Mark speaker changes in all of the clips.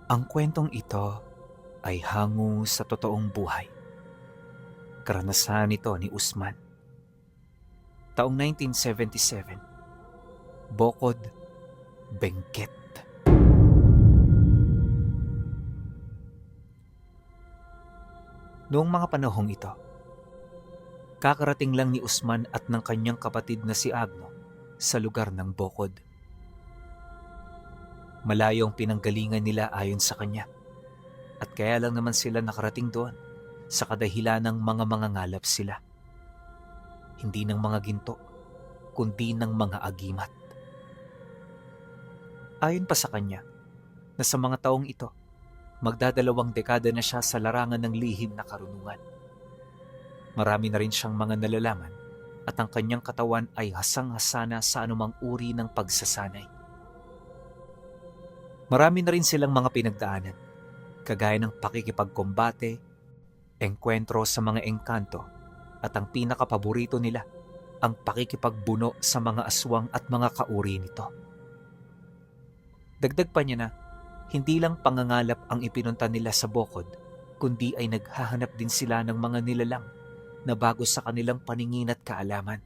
Speaker 1: Ang kwentong ito ay hango sa totoong buhay. Karanasan ito ni Usman. Taong 1977, Bokod, Benguet. Noong mga panahong ito, kakarating lang ni Usman at ng kanyang kapatid na si Agno sa lugar ng Bokod. Malayo ang pinanggalingan nila ayon sa kanya, at kaya lang naman sila nakarating doon sa kadahilan ng mga mangangalap sila. Hindi ng mga ginto, kundi ng mga agimat. Ayon pa sa kanya, na sa mga taong ito, magdadalawang dekada na siya sa larangan ng lihim na karunungan. Marami na rin siyang mga nalalaman at ang kanyang katawan ay hasang-hasana sa anumang uri ng pagsasanay. Marami na rin silang mga pinagdaanan, kagaya ng pakikipagkombate, engkwentro sa mga engkanto, at ang pinakapaborito nila, ang pakikipagbuno sa mga aswang at mga kauri nito. Dagdag pa niya na, hindi lang pangangalap ang ipinunta nila sa Bokod, kundi ay naghahanap din sila ng mga nilalang na bago sa kanilang paningin at kaalaman.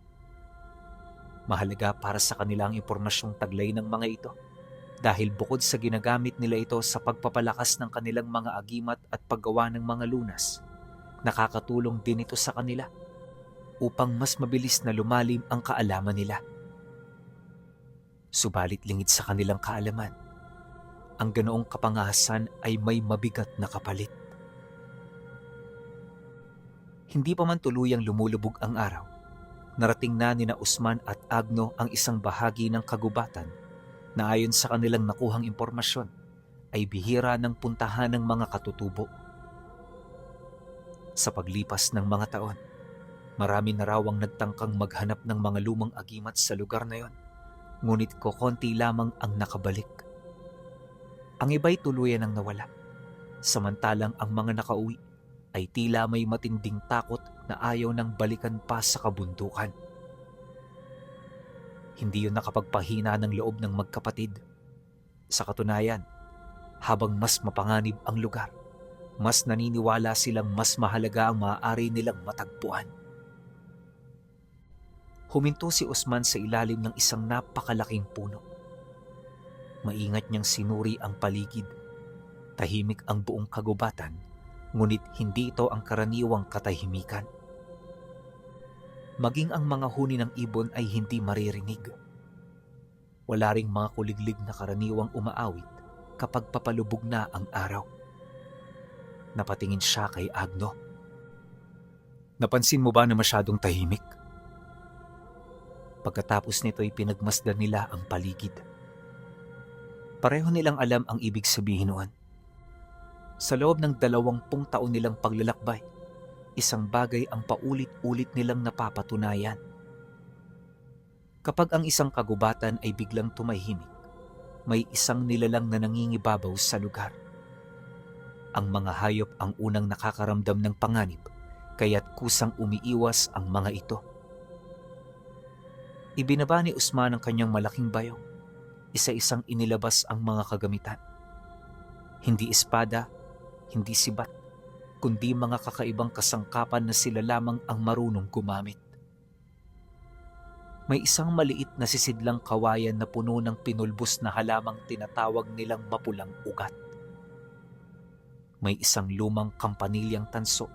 Speaker 1: Mahalaga para sa kanilang impormasyong taglay ng mga ito, dahil bukod sa ginagamit nila ito sa pagpapalakas ng kanilang mga agimat at paggawa ng mga lunas, nakakatulong din ito sa kanila upang mas mabilis na lumalim ang kaalaman nila. Subalit lingid sa kanilang kaalaman, ang ganoong kapangahasan ay may mabigat na kapalit. Hindi pa man tuluyang lumulubog ang araw, narating na ni na Usman at Agno ang isang bahagi ng kagubatan na ayon sa kanilang nakuhang impormasyon ay bihira ng puntahan ng mga katutubo. Sa paglipas ng mga taon, marami na raw ang nagtangkang maghanap ng mga lumang agimat sa lugar na yon, ngunit kokonti lamang ang nakabalik. Ang iba'y tuluyan ang nawala, samantalang ang mga nakauwi ay tila may matinding takot na ayaw nang balikan pa sa kabundukan. Hindi yun nakapagpahina ng loob ng magkapatid. Sa katunayan, habang mas mapanganib ang lugar, mas naniniwala silang mas mahalaga ang maaari nilang matagpuan. Huminto si Usman sa ilalim ng isang napakalaking puno. Maingat niyang sinuri ang paligid. Tahimik ang buong kagubatan, ngunit hindi ito ang karaniwang katahimikan. Maging ang mga huni ng ibon ay hindi maririnig. Wala ring mga kuliglig na karaniwang umaawit kapag papalubog na ang araw. Napatingin siya kay Agno. Napansin mo ba na masyadong tahimik? Pagkatapos nito ay pinagmasdan nila ang paligid. Pareho nilang alam ang ibig sabihin noon. Sa loob ng 20 taon nilang paglalakbay, isang bagay ang paulit-ulit nilang napapatunayan. Kapag ang isang kagubatan ay biglang tumahimik, may isang nilalang na nangingibabaw sa lugar. Ang mga hayop ang unang nakakaramdam ng panganib, kaya't kusang umiiwas ang mga ito. Ibinaba ni Usman ang kanyang malaking bayong. Isa-isang inilabas ang mga kagamitan. Hindi espada, hindi sibat, kundi mga kakaibang kasangkapan na sila lamang ang marunong gumamit. May isang maliit na sisidlang kawayan na puno ng pinulbos na halamang tinatawag nilang mapulang ugat. May isang lumang kampanilyang tanso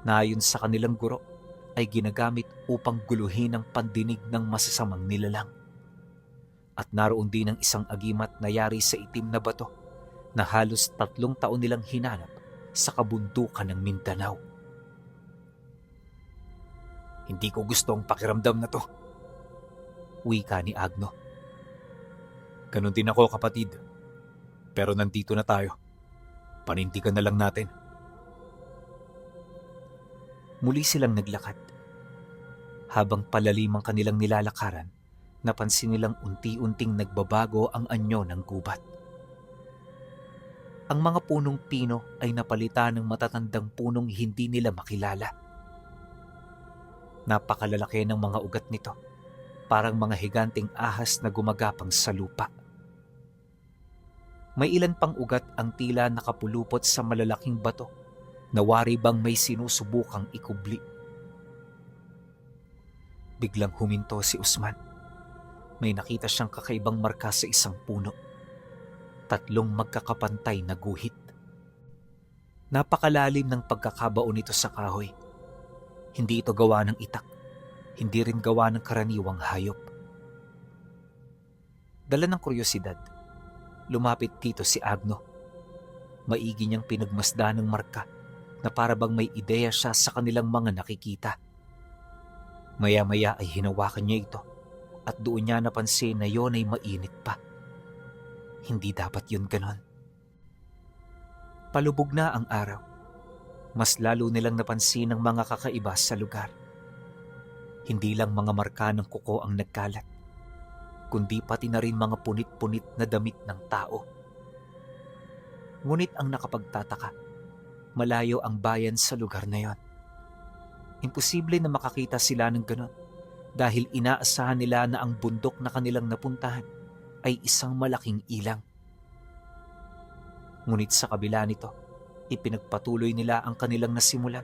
Speaker 1: na ayon sa kanilang guro ay ginagamit upang guluhin ang pandinig ng masasamang nilalang. At naroon din ang isang agimat na yari sa itim na bato na halos 3 taon nilang hinanap sa kabundukan ng Mindanao. Hindi ko gusto ang pakiramdam na to, wika ni Agno. Ganon din ako, kapatid. Pero nandito na tayo. Panindigan na lang natin. Muli silang naglakad. Habang palalim ang kanilang nilalakaran, napansin nilang unti-unting nagbabago ang anyo ng gubat. Ang mga punong pino ay napalitan ng matatandang punong hindi nila makilala. Napakalalaki ng mga ugat nito, parang mga higanteng ahas na gumagapang sa lupa. May ilan pang ugat ang tila nakapulupot sa malalaking bato na wari bang may sinusubukang ikubli. Biglang huminto si Usman. May nakita siyang kakaibang marka sa isang puno. 3 magkakapantay na guhit. Napakalalim ng pagkakabao nito sa kahoy. Hindi ito gawa ng itak, hindi rin gawa ng karaniwang hayop. Dala ng kuryosidad, lumapit dito si Agno. Maigi niyang pinagmasdan ng marka na para bang may ideya siya sa kanilang mga nakikita. Maya-maya ay hinawakan niya ito at doon niya napansin na yon ay mainit pa. Hindi dapat yun ganon. Palubog na ang araw. Mas lalo nilang napansin ang mga kakaiba sa lugar. Hindi lang mga marka ng kuko ang nagkalat, kundi pati na rin mga punit-punit na damit ng tao. Ngunit ang nakapagtataka, malayo ang bayan sa lugar na yon. Imposible na makakita sila ng ganon dahil inaasahan nila na ang bundok na kanilang napuntahan ay isang malaking ilang. Ngunit sa kabila nito, ipinagpatuloy nila ang kanilang nasimulan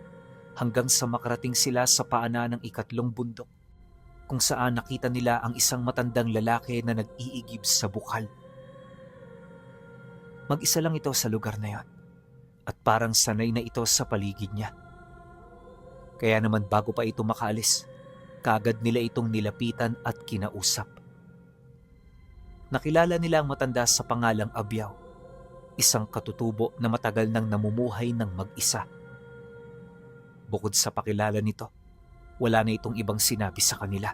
Speaker 1: hanggang sa makarating sila sa paanan ng 3 bundok kung saan nakita nila ang isang matandang lalaki na nag-iigib sa bukal. Mag-isa lang ito sa lugar na yon at parang sanay na ito sa paligid niya. Kaya naman bago pa ito makaalis, kaagad nila itong nilapitan at kinausap. Nakilala nila ang matanda sa pangalang Abyaw, isang katutubo na matagal nang namumuhay ng mag-isa. Bukod sa pakilala nito, wala na itong ibang sinabi sa kanila.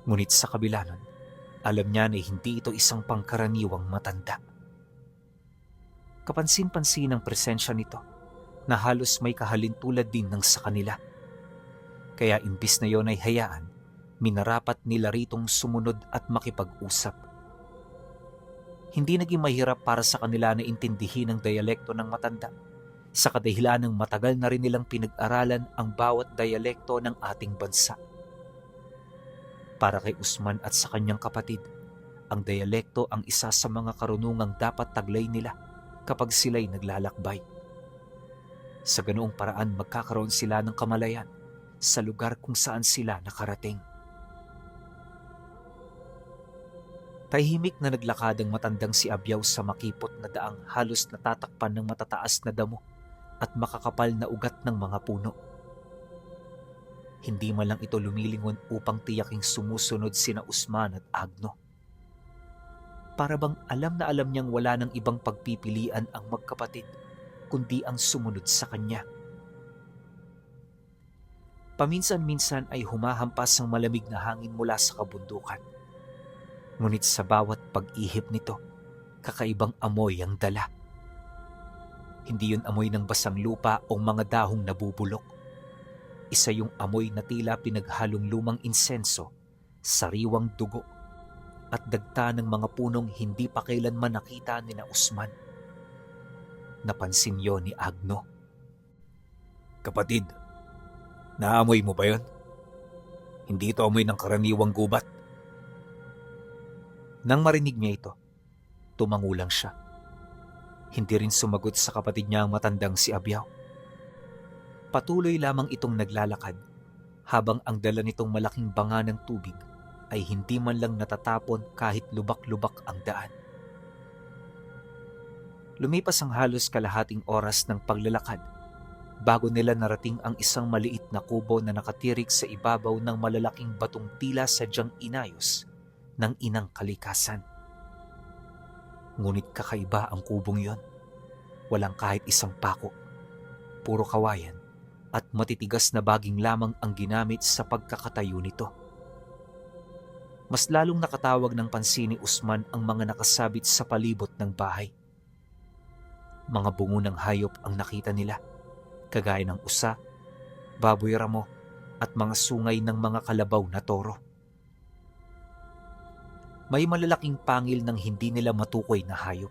Speaker 1: Ngunit sa kabila nun, alam niya na hindi ito isang pangkaraniwang matanda. Kapansin-pansin ang presensya nito na halos may kahalintulad din ng sa kanila. Kaya imbis na yon ay hayaan, minarapat nila ritong sumunod at makipag-usap. Hindi naging mahirap para sa kanila na intindihin ang diyalekto ng matanda, sa kadahilan ng matagal na rin nilang pinag-aralan ang bawat diyalekto ng ating bansa. Para kay Usman at sa kanyang kapatid, ang diyalekto ang isa sa mga karunungang dapat taglay nila kapag sila'y naglalakbay. Sa ganoong paraan magkakaroon sila ng kamalayan sa lugar kung saan sila nakarating. Tahimik na naglakad ang matandang si Abyaw sa makipot na daang halos natatakpan ng matataas na damo at makakapal na ugat ng mga puno. Hindi man lang ito lumilingon upang tiyaking sumusunod sina Usman at Agno. Para bang alam na alam niyang wala ng ibang pagpipilian ang magkapatid, kundi ang sumunod sa kanya. Paminsan-minsan ay humahampas ang malamig na hangin mula sa kabundukan. Ngunit sa bawat pag-ihip nito, kakaibang amoy ang dala. Hindi yun amoy ng basang lupa o mga dahong nabubulok. Isa yung amoy na tila pinaghalong lumang insenso, sariwang dugo, at dagta ng mga punong hindi pa kailanman nakita ni na Usman. Napansin yon ni Agno. "Kapatid, naamoy mo ba yon? Hindi ito amoy ng karaniwang gubat." Nang marinig niya ito, tumangulang siya. Hindi rin sumagot sa kapatid niya ang matandang si Abyaw. Patuloy lamang itong naglalakad habang ang dala nitong malaking banga ng tubig ay hindi man lang natatapon kahit lubak-lubak ang daan. Lumipas ang halos kalahating oras ng paglalakad bago nila narating ang isang maliit na kubo na nakatirik sa ibabaw ng malalaking batong tila sadyang inayos ng inang kalikasan. Ngunit kakaiba ang kubong yon. Walang kahit isang pako, puro kawayan at matitigas na baging lamang ang ginamit sa pagkakatayo nito. Mas lalong nakatawag ng pansin ni Usman ang mga nakasabit sa palibot ng bahay. Mga bungo ng hayop ang nakita nila, kagaya ng usa, baboy ramo at mga sungay ng mga kalabaw na toro. May malalaking pangil ng hindi nila matukoy na hayop.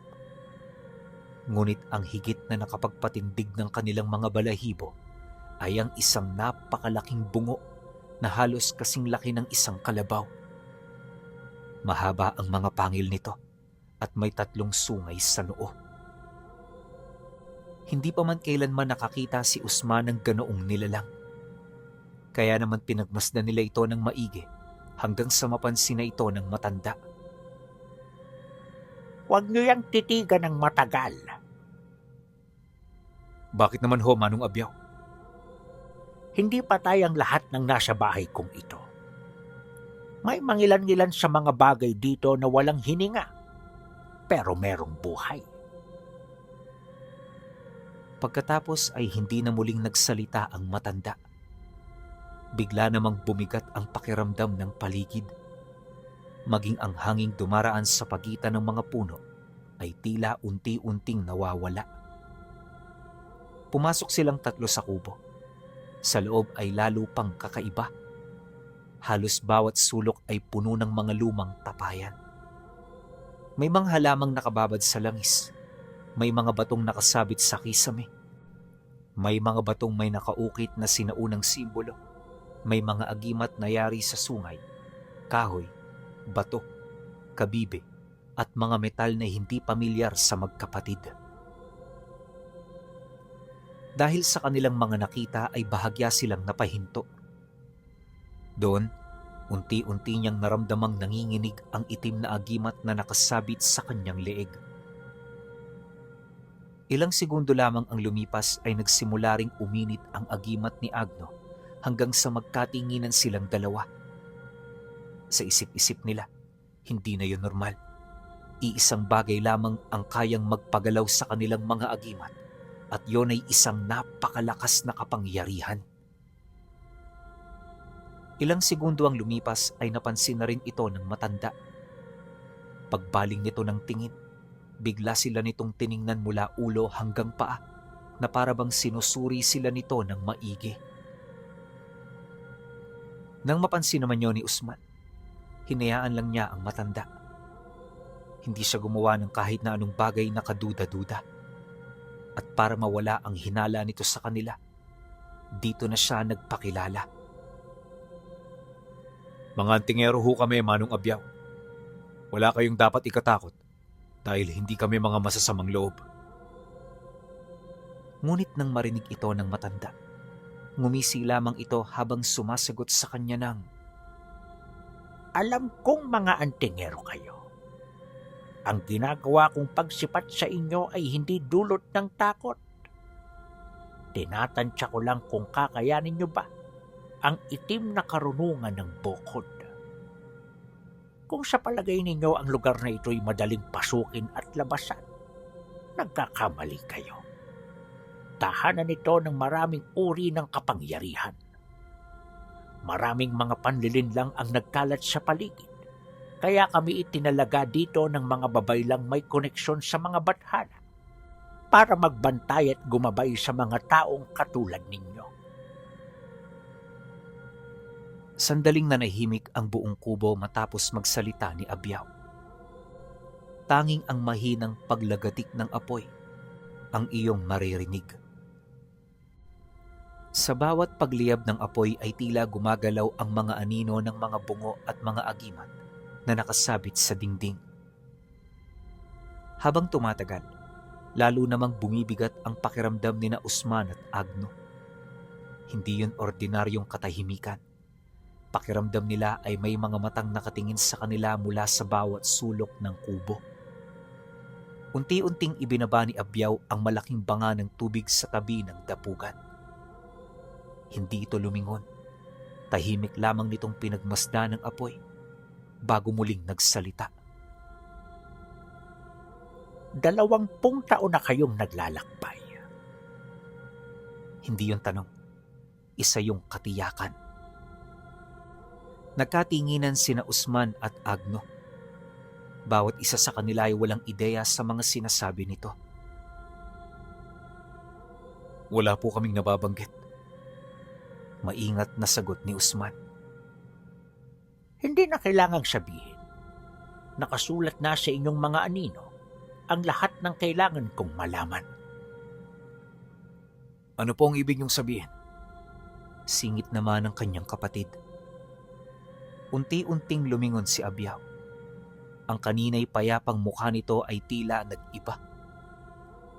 Speaker 1: Ngunit ang higit na nakapagpatindig ng kanilang mga balahibo ay ang isang napakalaking bungo na halos kasing laki ng isang kalabaw. Mahaba ang mga pangil nito at may 3 sungay sa noo. Hindi pa man kailanman nakakita si Usman ng ganoong nilalang. Kaya naman pinagmasdan nila ito ng maigi hanggang sa mapansin na ito ng matanda.
Speaker 2: Huwag niyo yang titigan ng matagal.
Speaker 1: Bakit naman ho, Manong Abyaw?
Speaker 2: Hindi patay ang lahat ng nasa bahay kong ito. May mangilan-ngilan sa mga bagay dito na walang hininga, pero merong buhay.
Speaker 1: Pagkatapos ay hindi na muling nagsalita ang matanda. Bigla namang bumigat ang pakiramdam ng paligid. Maging ang hanging dumaraan sa pagitan ng mga puno ay tila unti-unting nawawala. Pumasok silang 3 sa kubo. Sa loob ay lalo pang kakaiba. Halos bawat sulok ay puno ng mga lumang tapayan. May mga halamang nakababad sa langis. May mga batong nakasabit sa kisame. May mga batong may nakaukit na sinaunang simbolo. May mga agimat na yari sa sungay, kahoy, bato, kabibe, at mga metal na hindi pamilyar sa magkapatid. Dahil sa kanilang mga nakita ay bahagya silang napahinto. Doon, unti-unti niyang naramdamang nanginginig ang itim na agimat na nakasabit sa kanyang leeg. Ilang segundo lamang ang lumipas ay nagsimula ring uminit ang agimat ni Agno hanggang sa magkatinginan silang dalawa. Sa isip-isip nila, hindi na yun normal. Iisang bagay lamang ang kayang magpagalaw sa kanilang mga agimat at yun ay isang napakalakas na kapangyarihan. Ilang segundo ang lumipas ay napansin na rin ito ng matanda. Pagbaling nito ng tingin, bigla sila nitong tiningnan mula ulo hanggang paa na para bang sinusuri sila nito ng maigi. Nang mapansin naman yun ni Usman, hinayaan lang niya ang matanda. Hindi siya gumawa ng kahit na anong bagay na kaduda-duda. At para mawala ang hinala nito sa kanila, dito na siya nagpakilala. Mga antingero ho kami, Manong Abyaw. Wala kayong dapat ikatakot dahil hindi kami mga masasamang loob. Ngunit nang marinig ito ng matanda, ngumisi lamang ito habang sumasagot sa kanya ng,
Speaker 2: Alam kong mga antingero kayo. Ang ginagawa kong pagsipat sa inyo ay hindi dulot ng takot. Tinatansya ko lang kung kakayanin nyo ba ang itim na karunungan ng bukod. Kung sa palagay ninyo ang lugar na ito'y madaling pasukin at labasan, nagkakamali kayo. Tahanan ito ng maraming uri ng kapangyarihan. Maraming mga panlilinlang ang nagkalat sa paligid. Kaya kami itinalaga dito ng mga babaylang may koneksyon sa mga bathana para magbantay at gumabay sa mga taong katulad ninyo.
Speaker 1: Sandaling nanahimik ang buong kubo matapos magsalita ni Abyaw. Tanging ang mahinang paglagatik ng apoy ang iyong maririnig. Sa bawat pagliyab ng apoy ay tila gumagalaw ang mga anino ng mga bungo at mga agimat na nakasabit sa dingding. Habang tumatagal, lalo namang bumibigat ang pakiramdam ni na Usman at Agno. Hindi yun ordinaryong katahimikan. Pakiramdam nila ay may mga matang nakatingin sa kanila mula sa bawat sulok ng kubo. Unti-unting ibinaba ni Abyaw ang malaking banga ng tubig sa tabi ng dapugan. Hindi ito lumingon. Tahimik lamang nitong pinagmasdan ng apoy bago muling nagsalita.
Speaker 2: 20 taon na kayong naglalakbay.
Speaker 1: Hindi yun tanong. Isa yung katiyakan. Nagkatinginan sina Usman at Agno. Bawat isa sa kanila ay walang ideya sa mga sinasabi nito. Wala po kaming nababanggit. Maingat na sagot ni Usman.
Speaker 2: Hindi na kailangang sabihin. Nakasulat na sa inyong mga anino ang lahat ng kailangan kong malaman.
Speaker 1: Ano po ang ibig niyong sabihin? Singit naman ng kanyang kapatid. Unti-unting lumingon si Abyaw. Ang kanina'y payapang mukha nito ay tila nag-iba.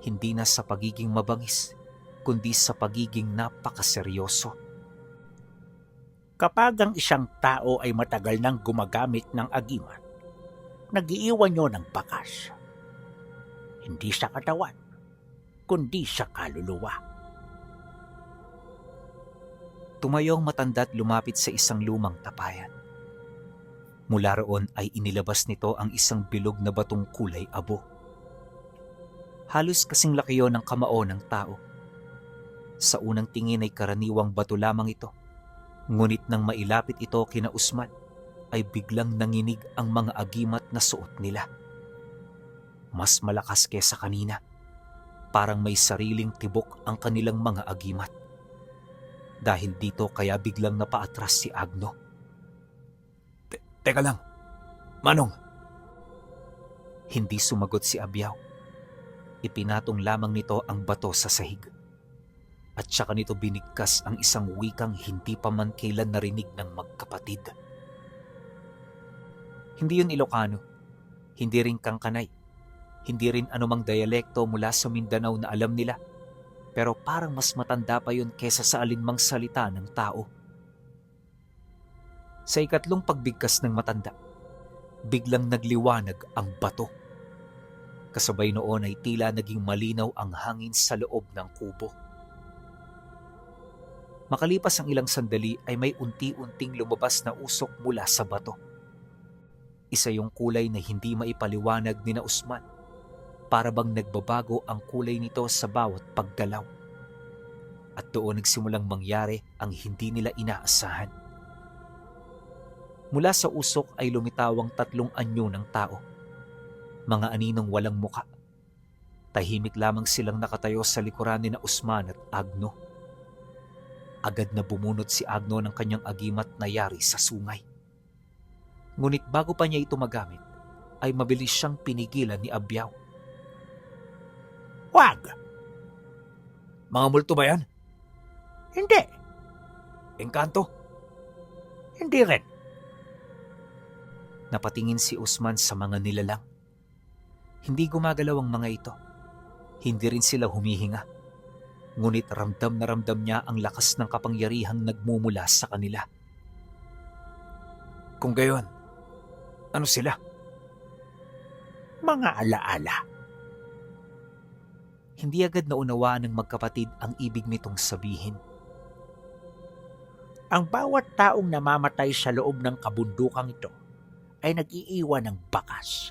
Speaker 1: Hindi na sa pagiging mabangis, kundi sa pagiging napakaseryoso.
Speaker 2: Kapag ang isang tao ay matagal nang gumagamit ng agimat, nag-iiwan nyo ng bakas. Hindi sa katawan, kundi sa kaluluwa.
Speaker 1: Tumayo ang matanda at lumapit sa isang lumang tapayan. Mula roon ay inilabas nito ang isang bilog na batong kulay abo. Halos kasing laki yon ng kamao ng tao. Sa unang tingin ay karaniwang bato lamang ito. Ngunit nang mailapit ito kina Usman, ay biglang nanginig ang mga agimat na suot nila. Mas malakas kesa kanina. Parang may sariling tibok ang kanilang mga agimat. Dahil dito kaya biglang napaatras si Agno. Teka lang, Manong. Hindi sumagot si Abyaw. Ipinatong lamang nito ang bato sa sahig. At saka nito binigkas ang isang wikang hindi pa man kailan narinig ng magkapatid. Hindi yun Ilocano, hindi rin Kangkanay, hindi rin anumang dialekto mula sa Mindanao na alam nila, pero parang mas matanda pa yun kesa sa alinmang salita ng tao. Sa ikatlong pagbigkas ng matanda, biglang nagliwanag ang bato. Kasabay noon ay tila naging malinaw ang hangin sa loob ng kubo. Makalipas ang ilang sandali ay may unti-unting lumabas na usok mula sa bato. Isa yung kulay na hindi maipaliwanag ni na Usman. Para bang nagbabago ang kulay nito sa bawat pagdalaw. At doon nagsimulang mangyari ang hindi nila inaasahan. Mula sa usok ay lumitawang 3 anyo ng tao. Mga aninong walang muka. Tahimik lamang silang nakatayo sa likuran ni na Usman at Agno. Agad na bumunot si Agno ng kanyang agimat na yari sa sungay. Ngunit bago pa niya ito magamit, ay mabilis siyang pinigilan ni Abyaw.
Speaker 2: Wag!
Speaker 1: Mga multo ba yan?
Speaker 2: Hindi!
Speaker 1: Engkanto?
Speaker 2: Hindi rin.
Speaker 1: Napatingin si Usman sa mga nilalang. Hindi gumagalaw ang mga ito. Hindi rin sila humihinga. Ngunit ramdam na ramdam niya ang lakas ng kapangyarihang nagmumula sa kanila. Kung gayon, ano sila?
Speaker 2: Mga alaala.
Speaker 1: Hindi agad naunawaan ng magkapatid ang ibig nitong sabihin.
Speaker 2: Ang bawat taong namamatay sa loob ng kabundukang ito ay nag-iiwan ng bakas.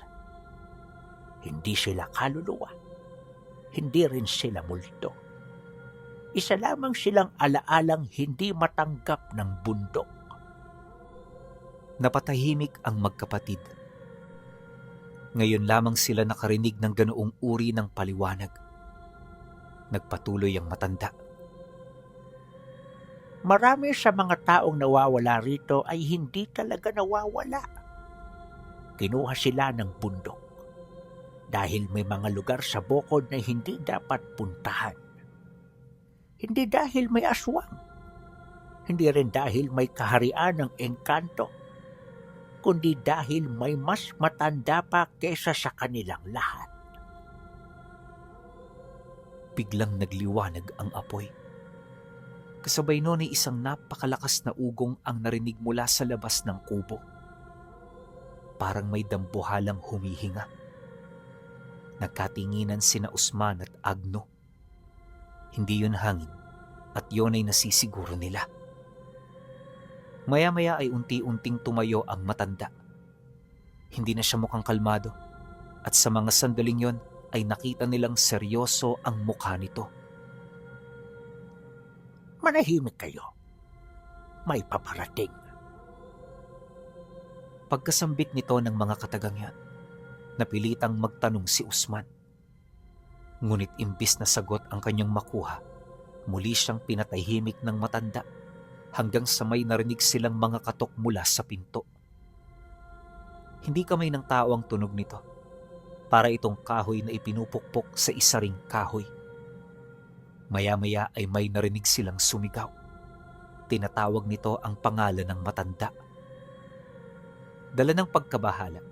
Speaker 2: Hindi sila kaluluwa. Hindi rin sila multo. Isa lamang silang alaalang hindi matanggap ng bundok.
Speaker 1: Napatahimik ang magkapatid. Ngayon lamang sila nakarinig ng ganoong uri ng paliwanag. Nagpatuloy ang matanda.
Speaker 2: Marami sa mga taong nawawala rito ay hindi talaga nawawala. Kinuha sila ng bundok dahil may mga lugar sa bukod na hindi dapat puntahan. Hindi dahil may aswang, hindi rin dahil may kaharian ng engkanto, kundi dahil may mas matanda pa kesa sa kanilang lahat.
Speaker 1: Biglang nagliwanag ang apoy. Kasabay noon ay isang napakalakas na ugong ang narinig mula sa labas ng kubo. Parang may dambuhalang humihinga. Nagkatinginan sina Usman at Agno. Hindi yun hangin at yun ay nasisiguro nila. Maya-maya ay unti-unting tumayo ang matanda. Hindi na siya mukhang kalmado at sa mga sandaling yon ay nakita nilang seryoso ang mukha nito.
Speaker 2: Manahimik kayo. May paparating.
Speaker 1: Pagkasambit nito ng mga katagang yan, napilitang magtanong si Usman. Ngunit imbis na sagot ang kanyang makuha, muli siyang pinatahimik ng matanda hanggang sa may narinig silang mga katok mula sa pinto. Hindi kamay ng tao ang tunog nito. Para itong kahoy na ipinupukpok sa isa ring kahoy. Maya-maya ay may narinig silang sumigaw. Tinatawag nito ang pangalan ng matanda. Dala ng pagkabahala,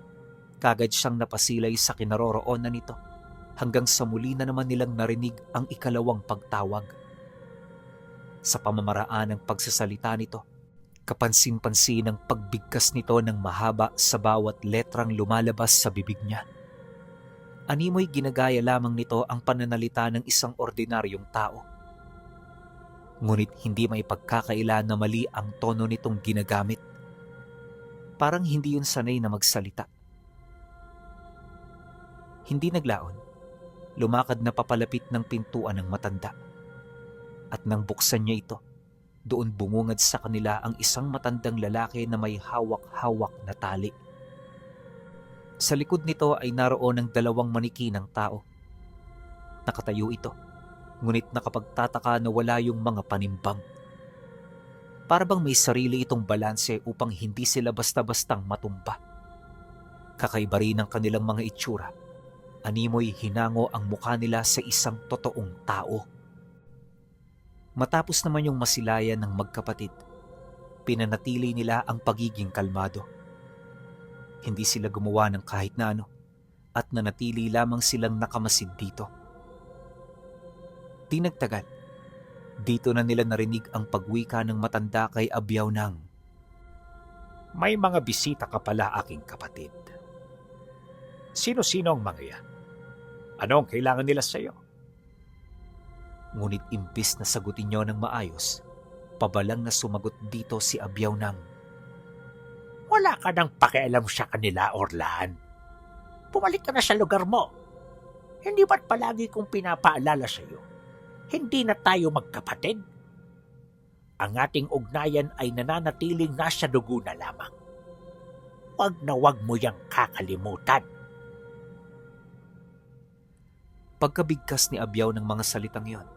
Speaker 1: Kagad siyang napasilay sa kinaroroonan nito hanggang sa muli na naman nilang narinig ang ikalawang pagtawag. Sa pamamaraan ng pagsasalita nito, kapansin-pansin ang pagbigkas nito ng mahaba sa bawat letrang lumalabas sa bibig niya. Animoy ginagaya lamang nito ang pananalita ng isang ordinaryong tao. Ngunit hindi may pagkakaila na mali ang tono nitong ginagamit. Parang hindi yun sanay na magsalita. Hindi naglaon, lumakad na papalapit ng pintuan ng matanda. At nang buksan niya ito, doon bumungad sa kanila ang isang matandang lalaki na may hawak-hawak na tali. Sa likod nito ay naroon ang dalawang maniki ng tao. Nakatayo ito, ngunit nakapagtataka na wala yung mga panimbang. Para bang may sarili itong balanse upang hindi sila basta-bastang matumba. Kakaiba rin ang kanilang mga itsura. Animoy hinango ang mukha nila sa isang totoong tao. Matapos naman yung masilayan ng magkapatid, pinanatili nila ang pagiging kalmado. Hindi sila gumawa ng kahit na ano at nanatili lamang silang nakamasid dito. Di nagtagal, dito na nila narinig ang pagwika ng matanda kay Abyaw ng,
Speaker 2: May mga bisita ka pala, aking kapatid. Sino-sino ang mga yan? Ano ang kailangan nila sa iyo?
Speaker 1: Ngunit imbis na sagutin niyo ng maayos, pabalang na sumagot dito si Abyaw ng,
Speaker 2: Wala ka nang pakialam sa kanila, Orlan. Bumalik ka na sa lugar mo. Hindi ba't palagi kong pinapaalala sa iyo? Hindi na tayo magkapatid. Ang ating ugnayan ay nananatiling nasa dugo na lamang. Wag na wag mo yang kakalimutan.
Speaker 1: Pagkabigkas ni Abyaw ng mga salitang yon,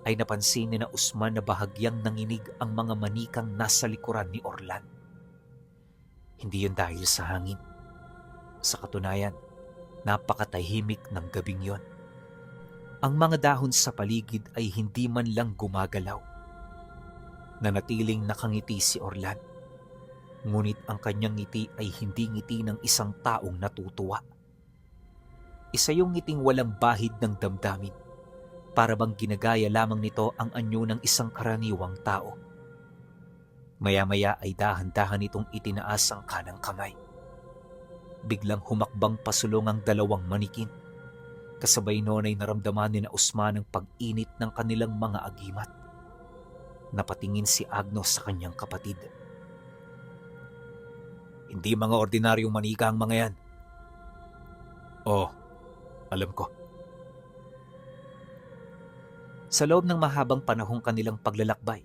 Speaker 1: ay napansin ni na Usman na bahagyang nanginig ang mga manikang nasa likuran ni Orlan. Hindi yun dahil sa hangin. Sa katunayan, napakatahimik ng gabing yon. Ang mga dahon sa paligid ay hindi man lang gumagalaw. Nanatiling nakangiti si Orlan. Ngunit ang kanyang ngiti ay hindi ngiti ng isang taong natutuwa. Isa yung ngiting walang bahid ng damdamin. Para bang ginagaya lamang nito ang anyo ng isang karaniwang tao. Maya-maya ay dahan-dahan itong itinaas ang kanang kamay. Biglang humakbang pasulong ang dalawang manikin. Kasabay noon ay naramdaman ni na Usman ang pag-init ng kanilang mga agimat. Napatingin si Agnos sa kanyang kapatid. Hindi mga ordinaryong manika ang mga yan. Oh, alam ko. Sa loob ng mahabang panahong kanilang paglalakbay,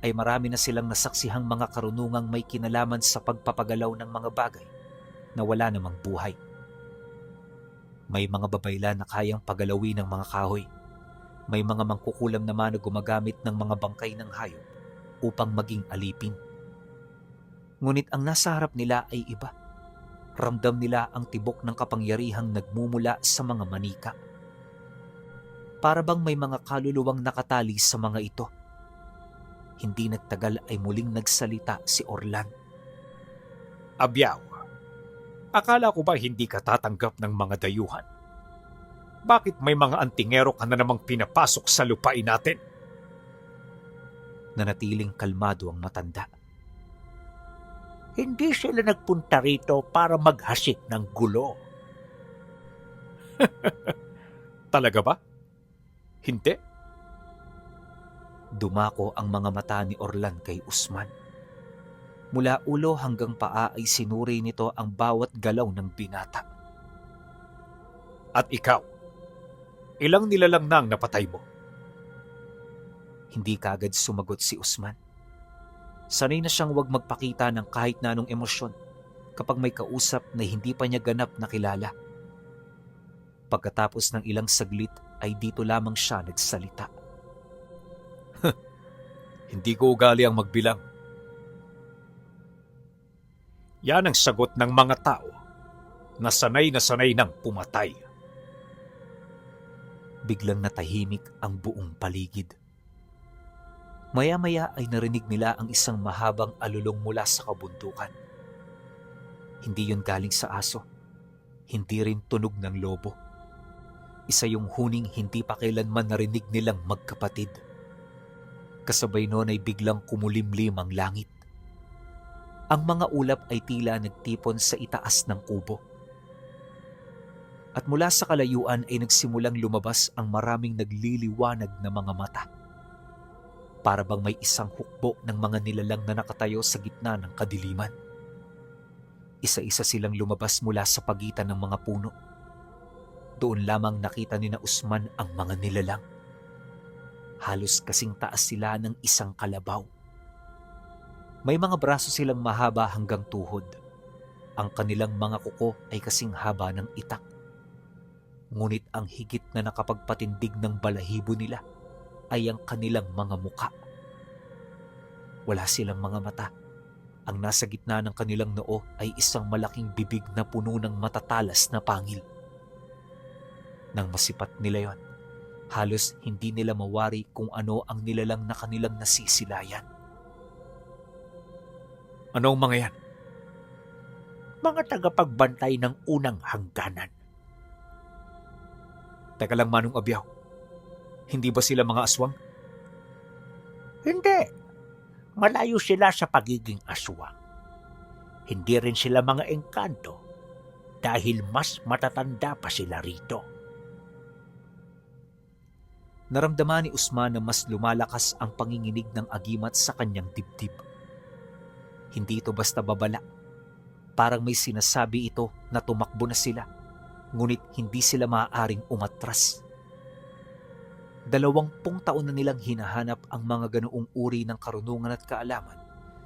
Speaker 1: ay marami na silang nasaksihang mga karunungang may kinalaman sa pagpapagalaw ng mga bagay na wala namang buhay. May mga babayla na kayang pagalawin ng mga kahoy. May mga mangkukulam naman na gumagamit ng mga bangkay ng hayop upang maging alipin. Ngunit ang nasa harap nila ay iba. Ramdam nila ang tibok ng kapangyarihang nagmumula sa mga manika. Para bang may mga kaluluwang nakatali sa mga ito. Hindi nagtagal ay muling nagsalita si Orlan.
Speaker 2: Abyaw, akala ko ba hindi ka tatanggap ng mga dayuhan? Bakit may mga antingero ka na namang pinapasok sa lupain natin?
Speaker 1: Nanatiling kalmado ang matanda.
Speaker 2: Hindi sila nagpunta rito para maghasik ng gulo. Talaga ba? Hindi.
Speaker 1: Dumako ang mga mata ni Orlan kay Usman. Mula ulo hanggang paa ay sinuri nito ang bawat galaw ng binata.
Speaker 2: At ikaw, ilang nilalang nang napatay mo?
Speaker 1: Hindi kaagad sumagot si Usman. Sanay na siyang wag magpakita ng kahit na anong emosyon kapag may kausap na hindi pa niya ganap na kilala. Pagkatapos ng ilang saglit ay dito lamang siya nagsalita.
Speaker 2: Hindi ko ugali ang magbilang. Yan ang sagot ng mga tao na sanay ng pumatay.
Speaker 1: Biglang natahimik ang buong paligid. Maya-maya ay narinig nila ang isang mahabang alulong mula sa kabundukan. Hindi yun galing sa aso, Hindi rin tunog ng lobo. Isa yung huning hindi pa kailanman narinig nilang magkapatid. Kasabay noon ay biglang kumulimlim ang langit. Ang mga ulap ay tila nagtipon sa itaas ng kubo. At mula sa kalayuan ay nagsimulang lumabas ang maraming nagliliwanag na mga mata. Para bang may isang hukbo ng mga nilalang na nakatayo sa gitna ng kadiliman. Isa-isa silang lumabas mula sa pagitan ng mga puno. Doon lamang nakita ni na Usman ang mga nilalang. Halos kasing taas sila ng isang kalabaw. May mga braso silang mahaba hanggang tuhod. Ang kanilang mga kuko ay kasing haba ng itak. Ngunit ang higit na nakapagpatindig ng balahibo nila ay ang kanilang mga muka. Wala silang mga mata. Ang nasa gitna ng kanilang noo ay isang malaking bibig na puno ng matatalas na pangil. Nang masipat nila yon, halos hindi nila mawari kung ano ang nilalang na kanilang nasisilayan. Anong mga yan?
Speaker 2: Mga tagapagbantay ng unang hangganan.
Speaker 1: Teka lang, Manong Abyaw. Hindi ba sila mga aswang?
Speaker 2: Hindi. Malayo sila sa pagiging aswang. Hindi rin sila mga engkanto dahil mas matatanda pa sila rito.
Speaker 1: Naramdaman ni Usman na mas lumalakas ang panginginig ng agimat sa kanyang dibdib. Hindi ito basta babala. Parang may sinasabi ito na tumakbo na sila, ngunit hindi sila maaaring umatras. 20 taon na nilang hinahanap ang mga ganoong uri ng karunungan at kaalaman,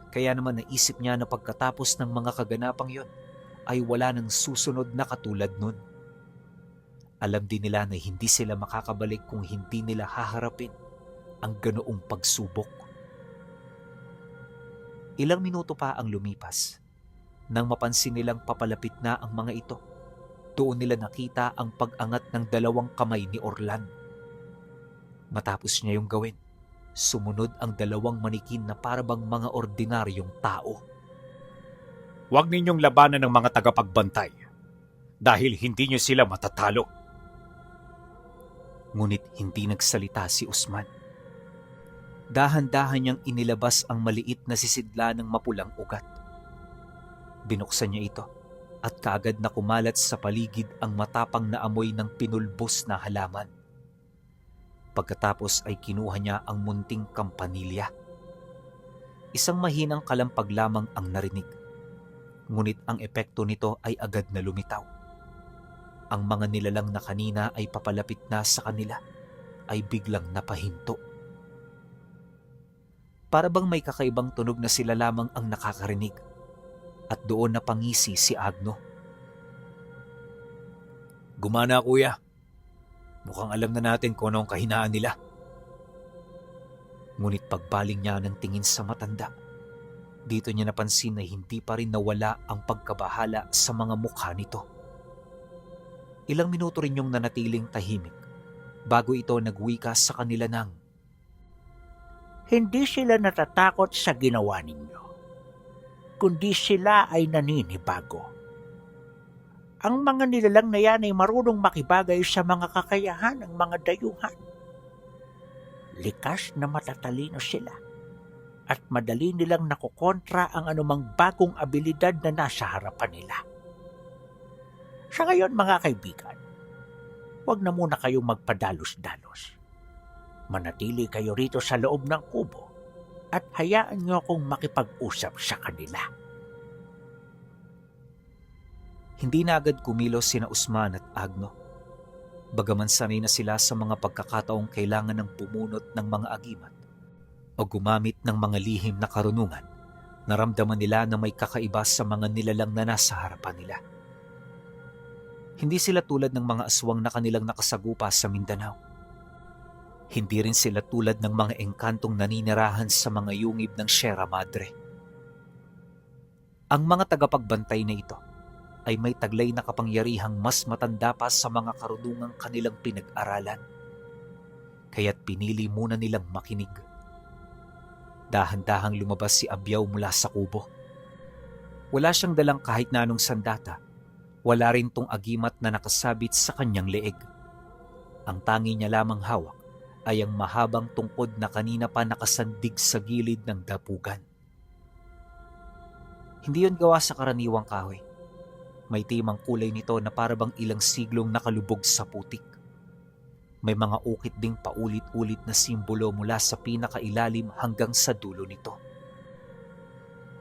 Speaker 1: kaya naman naisip niya na pagkatapos ng mga kaganapang yon ay wala nang susunod na katulad nun. Alam din nila na hindi sila makakabalik kung hindi nila haharapin ang ganoong pagsubok. Ilang minuto pa ang lumipas nang mapansin nilang papalapit na ang mga ito. Doon nila nakita ang pag-angat ng 2 kamay ni Orlan. Matapos niya yung gawin, sumunod ang 2 manikin na parabang mga ordinaryong tao.
Speaker 3: Huwag ninyong labanan ng mga tagapagbantay dahil hindi nyo sila matatalo.
Speaker 1: Ngunit hindi nagsalita si Usman. Dahan-dahan niyang inilabas ang maliit na sisidla ng mapulang ugat. Binuksan niya ito at kaagad na kumalat sa paligid ang matapang na amoy ng pinulbos na halaman. Pagkatapos ay kinuha niya ang munting kampanilya. Isang mahinang kalampag lamang ang narinig. Ngunit ang epekto nito ay agad na lumitaw. Ang mga nilalang na kanina ay papalapit na sa kanila ay biglang napahinto. Para bang may kakaibang tunog na sila lamang ang nakakarinig. At doon napangisi si Agno.
Speaker 3: Gumana, kuya. Mukhang alam na natin kung anong kahinaan nila.
Speaker 1: Ngunit pagbaling niya ng tingin sa matanda, dito niya napansin na hindi pa rin nawala ang pagkabahala sa mga mukha nito. Ilang minuto rin yung nanatiling tahimik bago ito nagwika sa kanila ng,
Speaker 2: Hindi sila natatakot sa ginawa ninyo, kundi sila ay naninibago. Ang mga nilalang na yan ay marunong makibagay sa mga kakayahan ng mga dayuhan. Likas na matatalino sila at madali nilang nakokontra ang anumang bagong abilidad na nasa harapan nila. Sa ngayon mga kaibigan, huwag na muna kayong magpadalos-dalos. Manatili kayo rito sa loob ng kubo at hayaan niyo akong makipag-usap sa kanila.
Speaker 1: Hindi na agad kumilos sina Usman at Agno. Bagaman sanay na sila sa mga pagkakataong kailangan ng pumunot ng mga agimat o gumamit ng mga lihim na karunungan, naramdaman nila na may kakaiba sa mga nilalang na nasa harapan nila. Hindi sila tulad ng mga aswang na kanilang nakasagupa sa Mindanao. Hindi rin sila tulad ng mga engkantong naninirahan sa mga yungib ng Sierra Madre. Ang mga tagapagbantay na ito ay may taglay na kapangyarihang mas matanda pa sa mga karunungang kanilang pinag-aralan. Kaya't pinili muna nilang makinig. Dahan-dahang lumabas si Abyaw mula sa kubo. Wala siyang dalang kahit na anong sandata, Wala rin tong agimat na nakasabit sa kanyang leeg. Ang tangi niya lamang hawak ay ang mahabang tungkod na kanina pa nakasandig sa gilid ng dapugan. Hindi yon gawa sa karaniwang kahoy. May timang kulay nito na parabang ilang siglong nakalubog sa putik. May mga ukit ding paulit-ulit na simbolo mula sa pinakailalim hanggang sa dulo nito.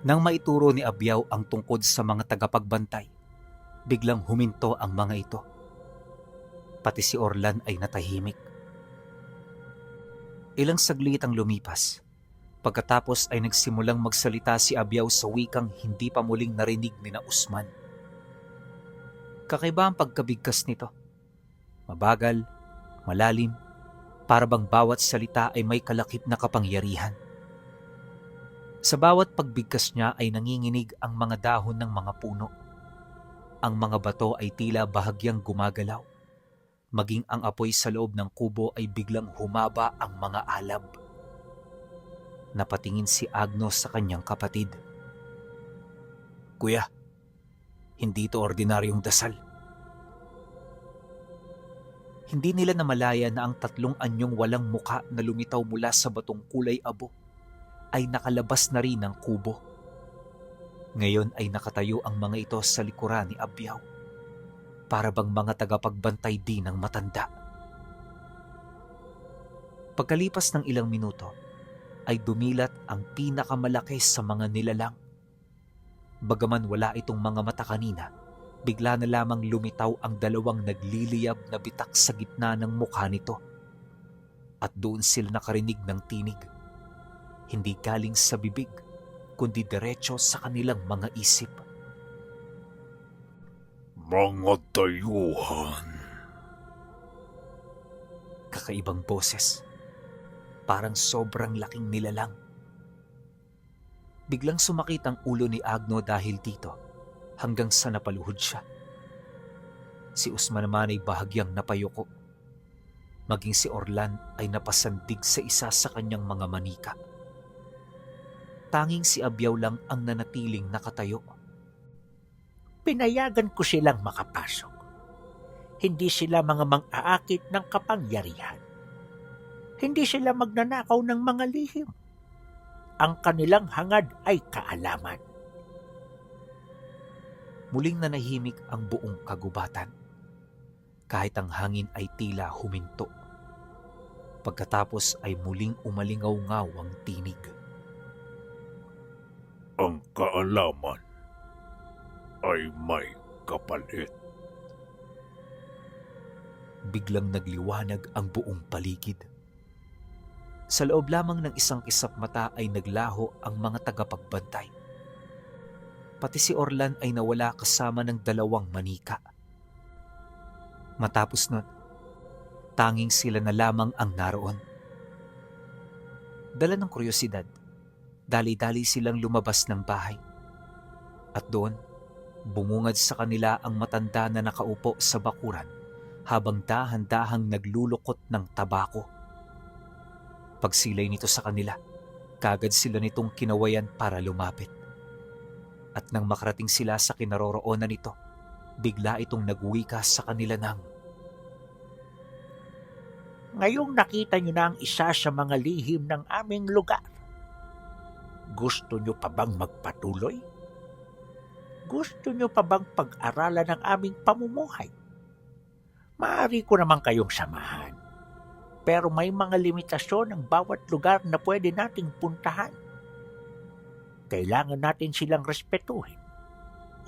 Speaker 1: Nang maituro ni Abyaw ang tungkod sa mga tagapagbantay, biglang huminto ang mga ito. Pati si Orlan ay natahimik. Ilang saglit ang lumipas. Pagkatapos ay nagsimulang magsalita si Abyaw sa wikang hindi pa muling narinig ni na Usman. Kakaiba ang pagkabigkas nito. Mabagal, malalim, para bang bawat salita ay may kalakip na kapangyarihan. Sa bawat pagbigkas niya ay nanginginig ang mga dahon ng mga puno. Ang mga bato ay tila bahagyang gumagalaw. Maging ang apoy sa loob ng kubo ay biglang humaba ang mga alab. Napatingin si Agnos sa kanyang kapatid. Kuya, hindi ito ordinaryong dasal. Hindi nila namalaya na ang 3 anyong walang muka na lumitaw mula sa batong kulay abo ay nakalabas na rin ng kubo. Ngayon ay nakatayo ang mga ito sa likuran ni Abyaw, para bang mga tagapagbantay din ng matanda. Pagkalipas ng ilang minuto, ay dumilat ang pinakamalaki sa mga nilalang. Bagaman wala itong mga mata kanina, bigla na lamang lumitaw ang 2 nagliliyab na bitak sa gitna ng mukha nito. At doon sila nakarinig ng tinig. Hindi galing sa bibig, kundi diretso sa kanilang mga isip.
Speaker 3: Mga dayuhan.
Speaker 1: Kakaibang boses. Parang sobrang laking nilalang. Biglang sumakit ang ulo ni Agno dahil dito, hanggang sa napaluhod siya. Si Usman naman ay bahagyang napayuko. Maging si Orlan ay napasandig sa isa sa kanyang mga manika. Tanging si Abyaw lang ang nanatiling nakatayo.
Speaker 2: Pinayagan ko silang makapasok. Hindi sila mga mang-aakit ng kapangyarihan. Hindi sila magnanakaw ng mga lihim. Ang kanilang hangad ay kaalaman.
Speaker 1: Muling nanahimik ang buong kagubatan. Kahit ang hangin ay tila huminto. Pagkatapos ay muling umalingaw-ngaw ang tinig.
Speaker 3: Ang kaalaman ay may kapalit.
Speaker 1: Biglang nagliwanag ang buong paligid. Sa loob lamang ng isang kisap mata ay naglaho ang mga tagapagbantay. Pati si Orlan ay nawala kasama ng 2 manika. Matapos nun, tanging sila na lamang ang naroon. Dala ng kuryosidad, dali-dali silang lumabas ng bahay. At doon, bumungad sa kanila ang matanda na nakaupo sa bakuran habang dahan-dahang naglulukot ng tabako. Pagsilay nito sa kanila, kagad sila nitong kinawayan para lumapit. At nang makarating sila sa kinaroroonan nito, bigla itong nagwika sa kanila ng,
Speaker 2: Ngayong nakita niyo na ang isa sa mga lihim ng aming lugar. Gusto niyo pa bang magpatuloy? Gusto niyo pa bang pag-aralan ang aming pamumuhay? Maaari ko naman kayong samahan. Pero may mga limitasyon ang bawat lugar na pwede nating puntahan. Kailangan natin silang respetuhin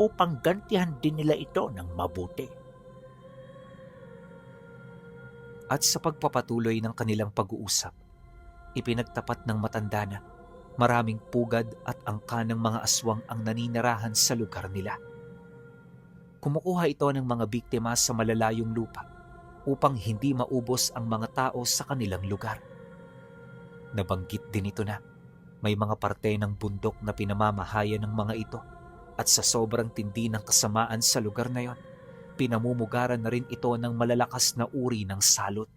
Speaker 2: upang gantihan din nila ito ng mabuti.
Speaker 1: at sa pagpapatuloy ng kanilang pag-uusap, ipinagtapat ng matanda na maraming pugad at angka ng mga aswang ang naninirahan sa lugar nila. Kumukuha ito ng mga biktima sa malalayong lupa upang hindi maubos ang mga tao sa kanilang lugar. Nabanggit din ito na may mga parte ng bundok na pinamamahayan ng mga ito at sa sobrang tindi ng kasamaan sa lugar na yon, pinamumugaran na rin ito ng malalakas na uri ng salot.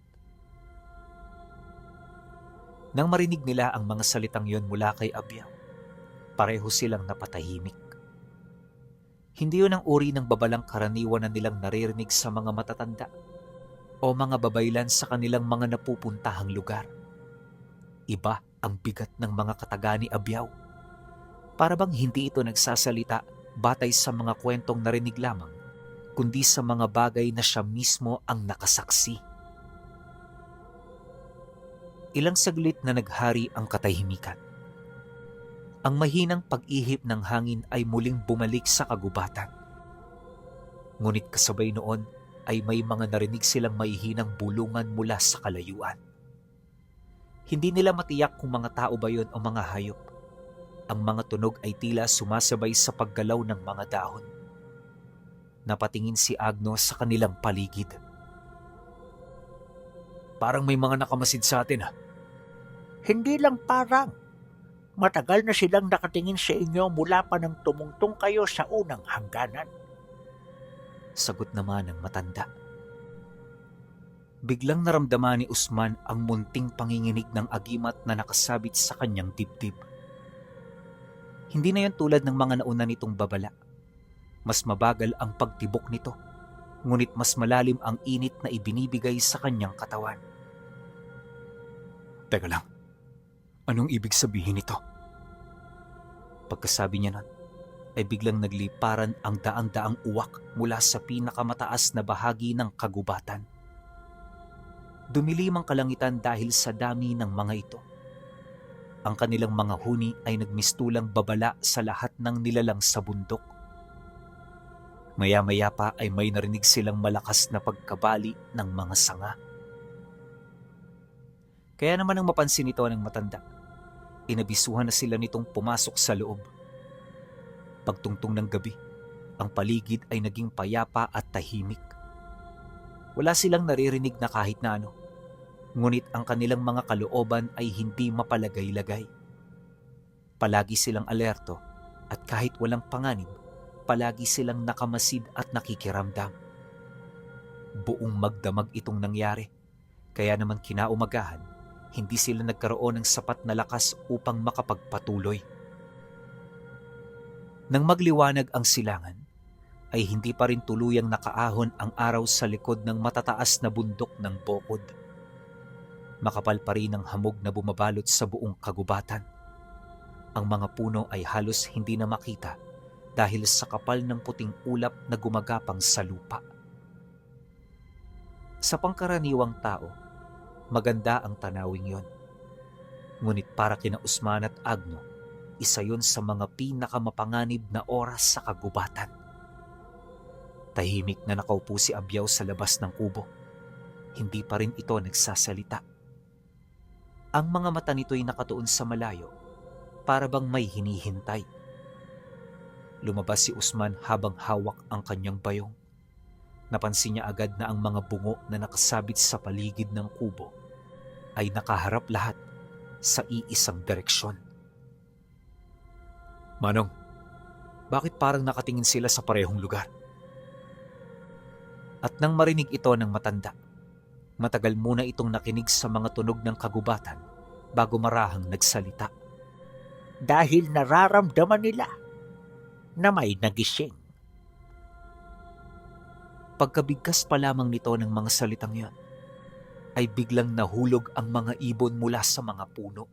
Speaker 1: Nang marinig nila ang mga salitang yon mula kay Abyaw, pareho silang napatahimik. Hindi yun ang uri ng babalang karaniwan na nilang naririnig sa mga matatanda o mga babaylan sa kanilang mga napupuntahang lugar. Iba ang bigat ng mga kataga ni Abyaw. Para bang hindi ito nagsasalita batay sa mga kwentong narinig lamang, kundi sa mga bagay na siya mismo ang nakasaksi. Ilang saglit na naghari ang katahimikan. Ang mahinang pag-ihip ng hangin ay muling bumalik sa kagubatan. Ngunit kasabay noon ay may mga narinig silang mahihinang bulungan mula sa kalayuan. Hindi nila matiyak kung mga tao ba yon o mga hayop. Ang mga tunog ay tila sumasabay sa paggalaw ng mga dahon. Napatingin si Agno sa kanilang paligid.
Speaker 3: Parang may mga nakamasid sa atin
Speaker 2: Hindi lang parang. Matagal na silang nakatingin sa inyo mula pa nang tumungtong kayo sa unang hangganan.
Speaker 1: Sagot naman ng matanda. Biglang naramdaman ni Usman ang munting panginginig ng agimat na nakasabit sa kanyang dibdib. Hindi na yon tulad ng mga nauna nitong babala. Mas mabagal ang pagtibok nito, ngunit mas malalim ang init na ibinibigay sa kanyang katawan.
Speaker 3: Teka lang, anong ibig sabihin nito?
Speaker 1: Pagkasabi niya nun, ay biglang nagliparan ang daang-daang uwak mula sa pinakamataas na bahagi ng kagubatan. Dumilim ang kalangitan dahil sa dami ng mga ito. Ang kanilang mga huni ay nagmistulang babala sa lahat ng nilalang sa bundok. Maya-maya pa ay may narinig silang malakas na pagkabali ng mga sanga. Kaya naman ang mapansin ito ng matanda, inabisuhan na sila nitong pumasok sa loob. Pagtungtong ng gabi, ang paligid ay naging payapa at tahimik. Wala silang naririnig na kahit na ano, ngunit ang kanilang mga kalooban ay hindi mapalagay-lagay. Palagi silang alerto at kahit walang panganib, palagi silang nakamasid at nakikiramdam. Buong magdamag itong nangyari, kaya naman kinaumagahan, hindi sila nagkaroon ng sapat na lakas upang makapagpatuloy. Nang magliwanag ang silangan, ay hindi pa rin tuluyang nakaahon ang araw sa likod ng matataas na bundok ng Bokod. Makapal pa rin ang hamog na bumabalot sa buong kagubatan. Ang mga puno ay halos hindi na makita dahil sa kapal ng puting ulap na gumagapang sa lupa. Sa pangkaraniwang tao, maganda ang tanawing yon. Ngunit para kina Usman at Agno, isa yon sa mga pinakamapanganib na oras sa kagubatan. Tahimik na nakaupo si Abyaw sa labas ng kubo. Hindi pa rin ito nagsasalita. Ang mga mata nito'y nakatuon sa malayo, para bang may hinihintay. Lumabas si Usman habang hawak ang kanyang bayong. Napansin niya agad na ang mga bungo na nakasabit sa paligid ng kubo ay nakaharap lahat sa iisang direksyon.
Speaker 3: Manong, bakit parang nakatingin sila sa parehong lugar?
Speaker 1: At nang marinig ito ng matanda, matagal muna itong nakinig sa mga tunog ng kagubatan bago marahang nagsalita.
Speaker 2: Dahil nararamdaman nila na may nagising.
Speaker 1: Pagkabigkas pa lamang nito ng mga salitang yon, ay biglang nahulog ang mga ibon mula sa mga puno.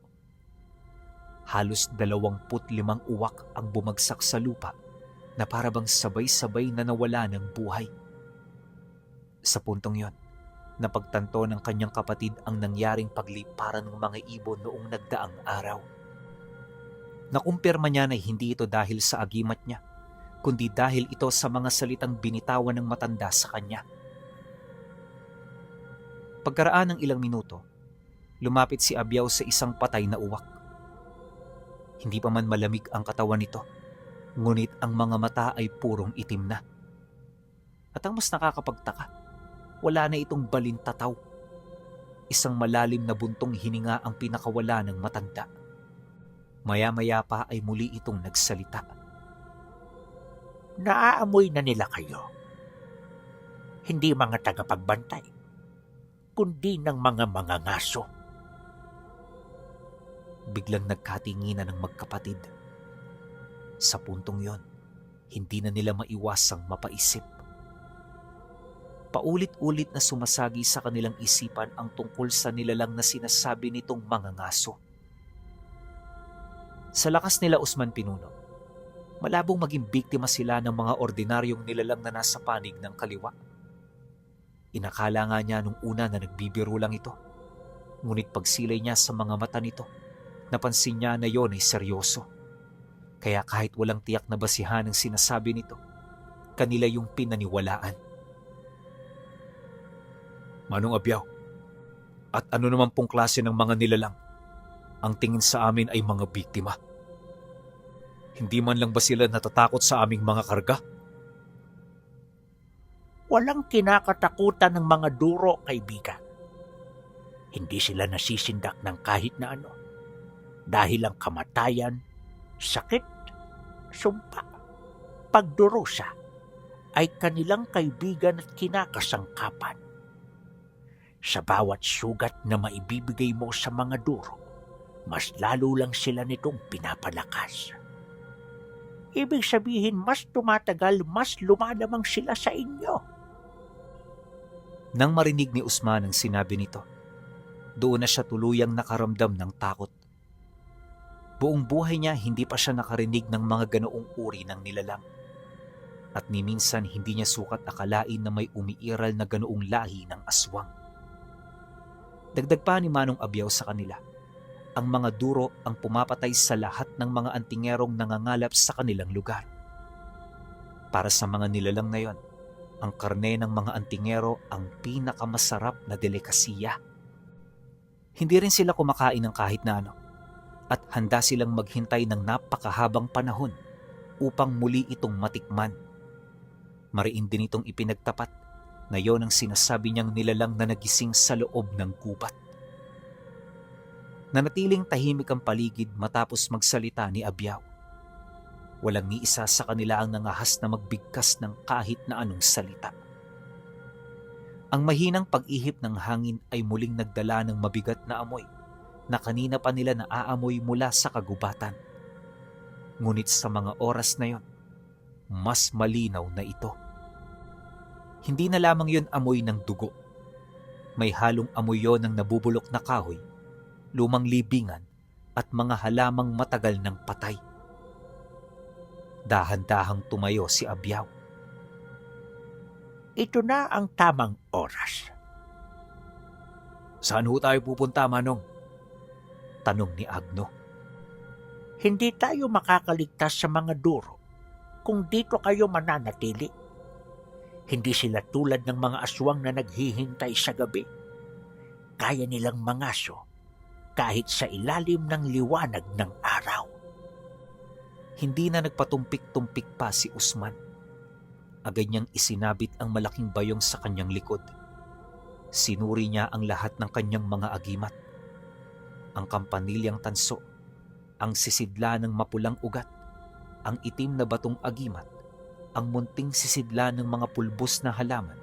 Speaker 1: Halos 25 uwak ang bumagsak sa lupa na parabang sabay-sabay na nawala ng buhay. Sa puntong yon, napagtanto ng kanyang kapatid ang nangyaring pagliparan ng mga ibon noong nagdaang araw. Nakumpirma niya na hindi ito dahil sa agimat niya, kundi dahil ito sa mga salitang binitawan ng matanda sa kanya. Pagkaraan ng ilang minuto, lumapit si Abyaw sa isang patay na uwak. Hindi pa man malamig ang katawan nito, ngunit ang mga mata ay purong itim na. At ang mas nakakapagtaka, wala na itong balintataw. Isang malalim na buntong hininga ang pinakawala ng matanda. Maya-maya pa ay muli itong nagsalita.
Speaker 2: Naaamoy na nila kayo. Hindi mga tagapagbantay, kundi ng mga mangangaso.
Speaker 1: Biglang nagkatinginan ng magkapatid. Sa puntong yon, hindi na nila maiwasang mapaisip. Paulit-ulit na sumasagi sa kanilang isipan ang tungkol sa nilalang na sinasabi nitong mga ngaso. Sa lakas nila Usman Pinuno, malabong maging biktima sila ng mga ordinaryong nilalang na nasa panig ng kaliwa. Inakala nga niya nung una na nagbibiro lang ito. Ngunit pagsilay niya sa mga mata nito, napansin niya na yon ay seryoso. Kaya kahit walang tiyak na basihan ang sinasabi nito, kanila yung pinaniwalaan.
Speaker 3: Manong Abyaw, at ano naman pong klase ng mga nilalang? Ang tingin sa amin ay mga biktima. Hindi man lang ba sila natatakot sa aming mga karga?
Speaker 2: Walang kinakatakutan ng mga duro, kaibigan. Hindi sila nasisindak ng kahit na ano. Dahil ang kamatayan, sakit, sumpa, pagdurusa ay kanilang kaibigan at kinakasangkapan. Sa bawat sugat na maibibigay mo sa mga duro, mas lalo lang sila nitong pinapalakas. Ibig sabihin, mas tumatagal, mas lumalamang sila sa inyo.
Speaker 1: Nang marinig ni Usman ang sinabi nito, doon na siya tuluyang nakaramdam ng takot. Buong buhay niya hindi pa siya nakarinig ng mga ganoong uri ng nilalang. At ni minsan hindi niya sukat akalain na may umiiral na ganoong lahi ng aswang. Dagdag pa ni Manong Abyaw sa kanila, ang mga duro ang pumapatay sa lahat ng mga antingerong nangangalap sa kanilang lugar. Para sa mga nilalang na yon, ang karne ng mga antingero ang pinakamasarap na delikasiya. Hindi rin sila kumakain ng kahit na ano at handa silang maghintay ng napakahabang panahon upang muli itong matikman. Mariin din itong ipinagtapat na yon ang sinasabi niyang nilalang na nagising sa loob ng gubat. Nanatiling tahimik ang paligid matapos magsalita ni Abyaw. Walang ni isa sa kanila ang nangahas na magbigkas ng kahit na anong salita. Ang mahinang pag-ihip ng hangin ay muling nagdala ng mabigat na amoy na kanina pa nila naaamoy mula sa kagubatan. Ngunit sa mga oras na yon, mas malinaw na ito. Hindi na lamang yon amoy ng dugo. May halong amoy yon ng nabubulok na kahoy, lumang libingan at mga halamang matagal ng patay. Dahan-dahang tumayo si Abyaw.
Speaker 2: Ito na ang tamang oras.
Speaker 3: Saan ho tayo pupunta, Manong?
Speaker 1: Tanong ni Agno.
Speaker 2: Hindi tayo makakaligtas sa mga duro kung dito kayo mananatili. Hindi sila tulad ng mga aswang na naghihintay sa gabi. Kaya nilang mangaso kahit sa ilalim ng liwanag ng araw. Hindi na nagpatumpik-tumpik pa si Usman. Agad niyang isinabit ang malaking bayong sa kanyang likod. Sinuri niya ang lahat ng kanyang mga agimat. Ang kampanilyang tanso, ang sisidla ng mapulang ugat, ang itim na batong agimat, ang munting sisidla ng mga pulbos na halaman,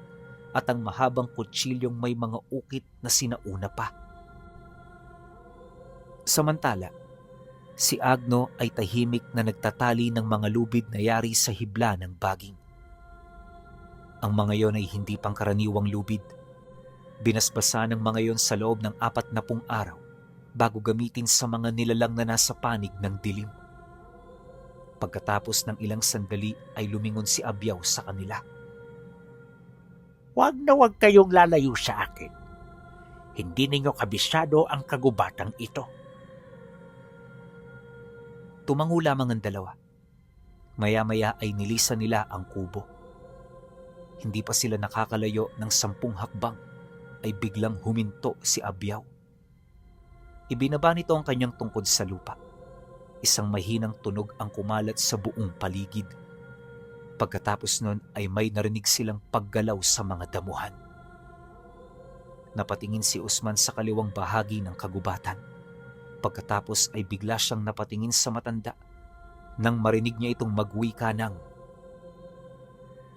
Speaker 2: at ang mahabang kutsilyong may mga ukit na sinauna pa. Samantala, si Agno ay tahimik na nagtatali ng mga lubid na yari sa hibla ng baging. Ang mga yon ay hindi pangkaraniwang lubid. Binasbasa ng mga yon sa loob ng 40 araw bago gamitin sa mga nilalang na nasa panig ng dilim. Pagkatapos ng ilang sandali ay lumingon si Abyaw sa kanila. Huwag na huwag kayong lalayo sa akin. Hindi ninyo kabisado ang kagubatang ito.
Speaker 1: Tumango lamang ang dalawa. Maya-maya ay nilisan nila ang kubo. Hindi pa sila nakakalayo ng 10 hakbang ay biglang huminto si Abyaw. Ibinaba nito ang kanyang tungkod sa lupa. Isang mahinang tunog ang kumalat sa buong paligid. Pagkatapos nun ay may narinig silang paggalaw sa mga damuhan. Napatingin si Usman sa kaliwang bahagi ng kagubatan. Pagkatapos ay bigla siyang napatingin sa matanda nang marinig niya itong magwika ng,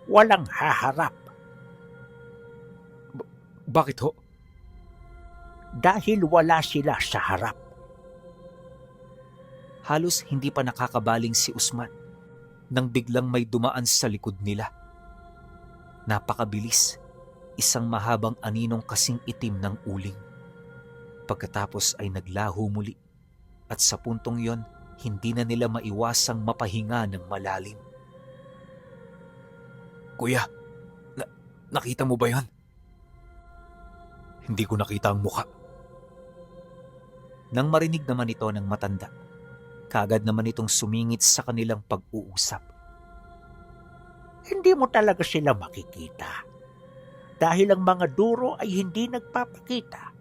Speaker 2: Walang haharap.
Speaker 3: Bakit ho?
Speaker 2: Dahil wala sila sa harap.
Speaker 1: halos hindi pa nakakabaling si Usman nang biglang may dumaan sa likod nila. Napakabilis, isang mahabang aninong kasing itim ng uling. Pagkatapos ay naglaho muli at sa puntong yon, hindi na nila maiwasang mapahinga ng malalim.
Speaker 3: Kuya, nakita mo ba yon? Hindi ko nakita ang muka.
Speaker 1: Nang marinig naman ito ng matanda, kaagad naman itong sumingit sa kanilang pag-uusap.
Speaker 2: Hindi mo talaga sila makikita. Dahil ang mga duro ay hindi nagpapakita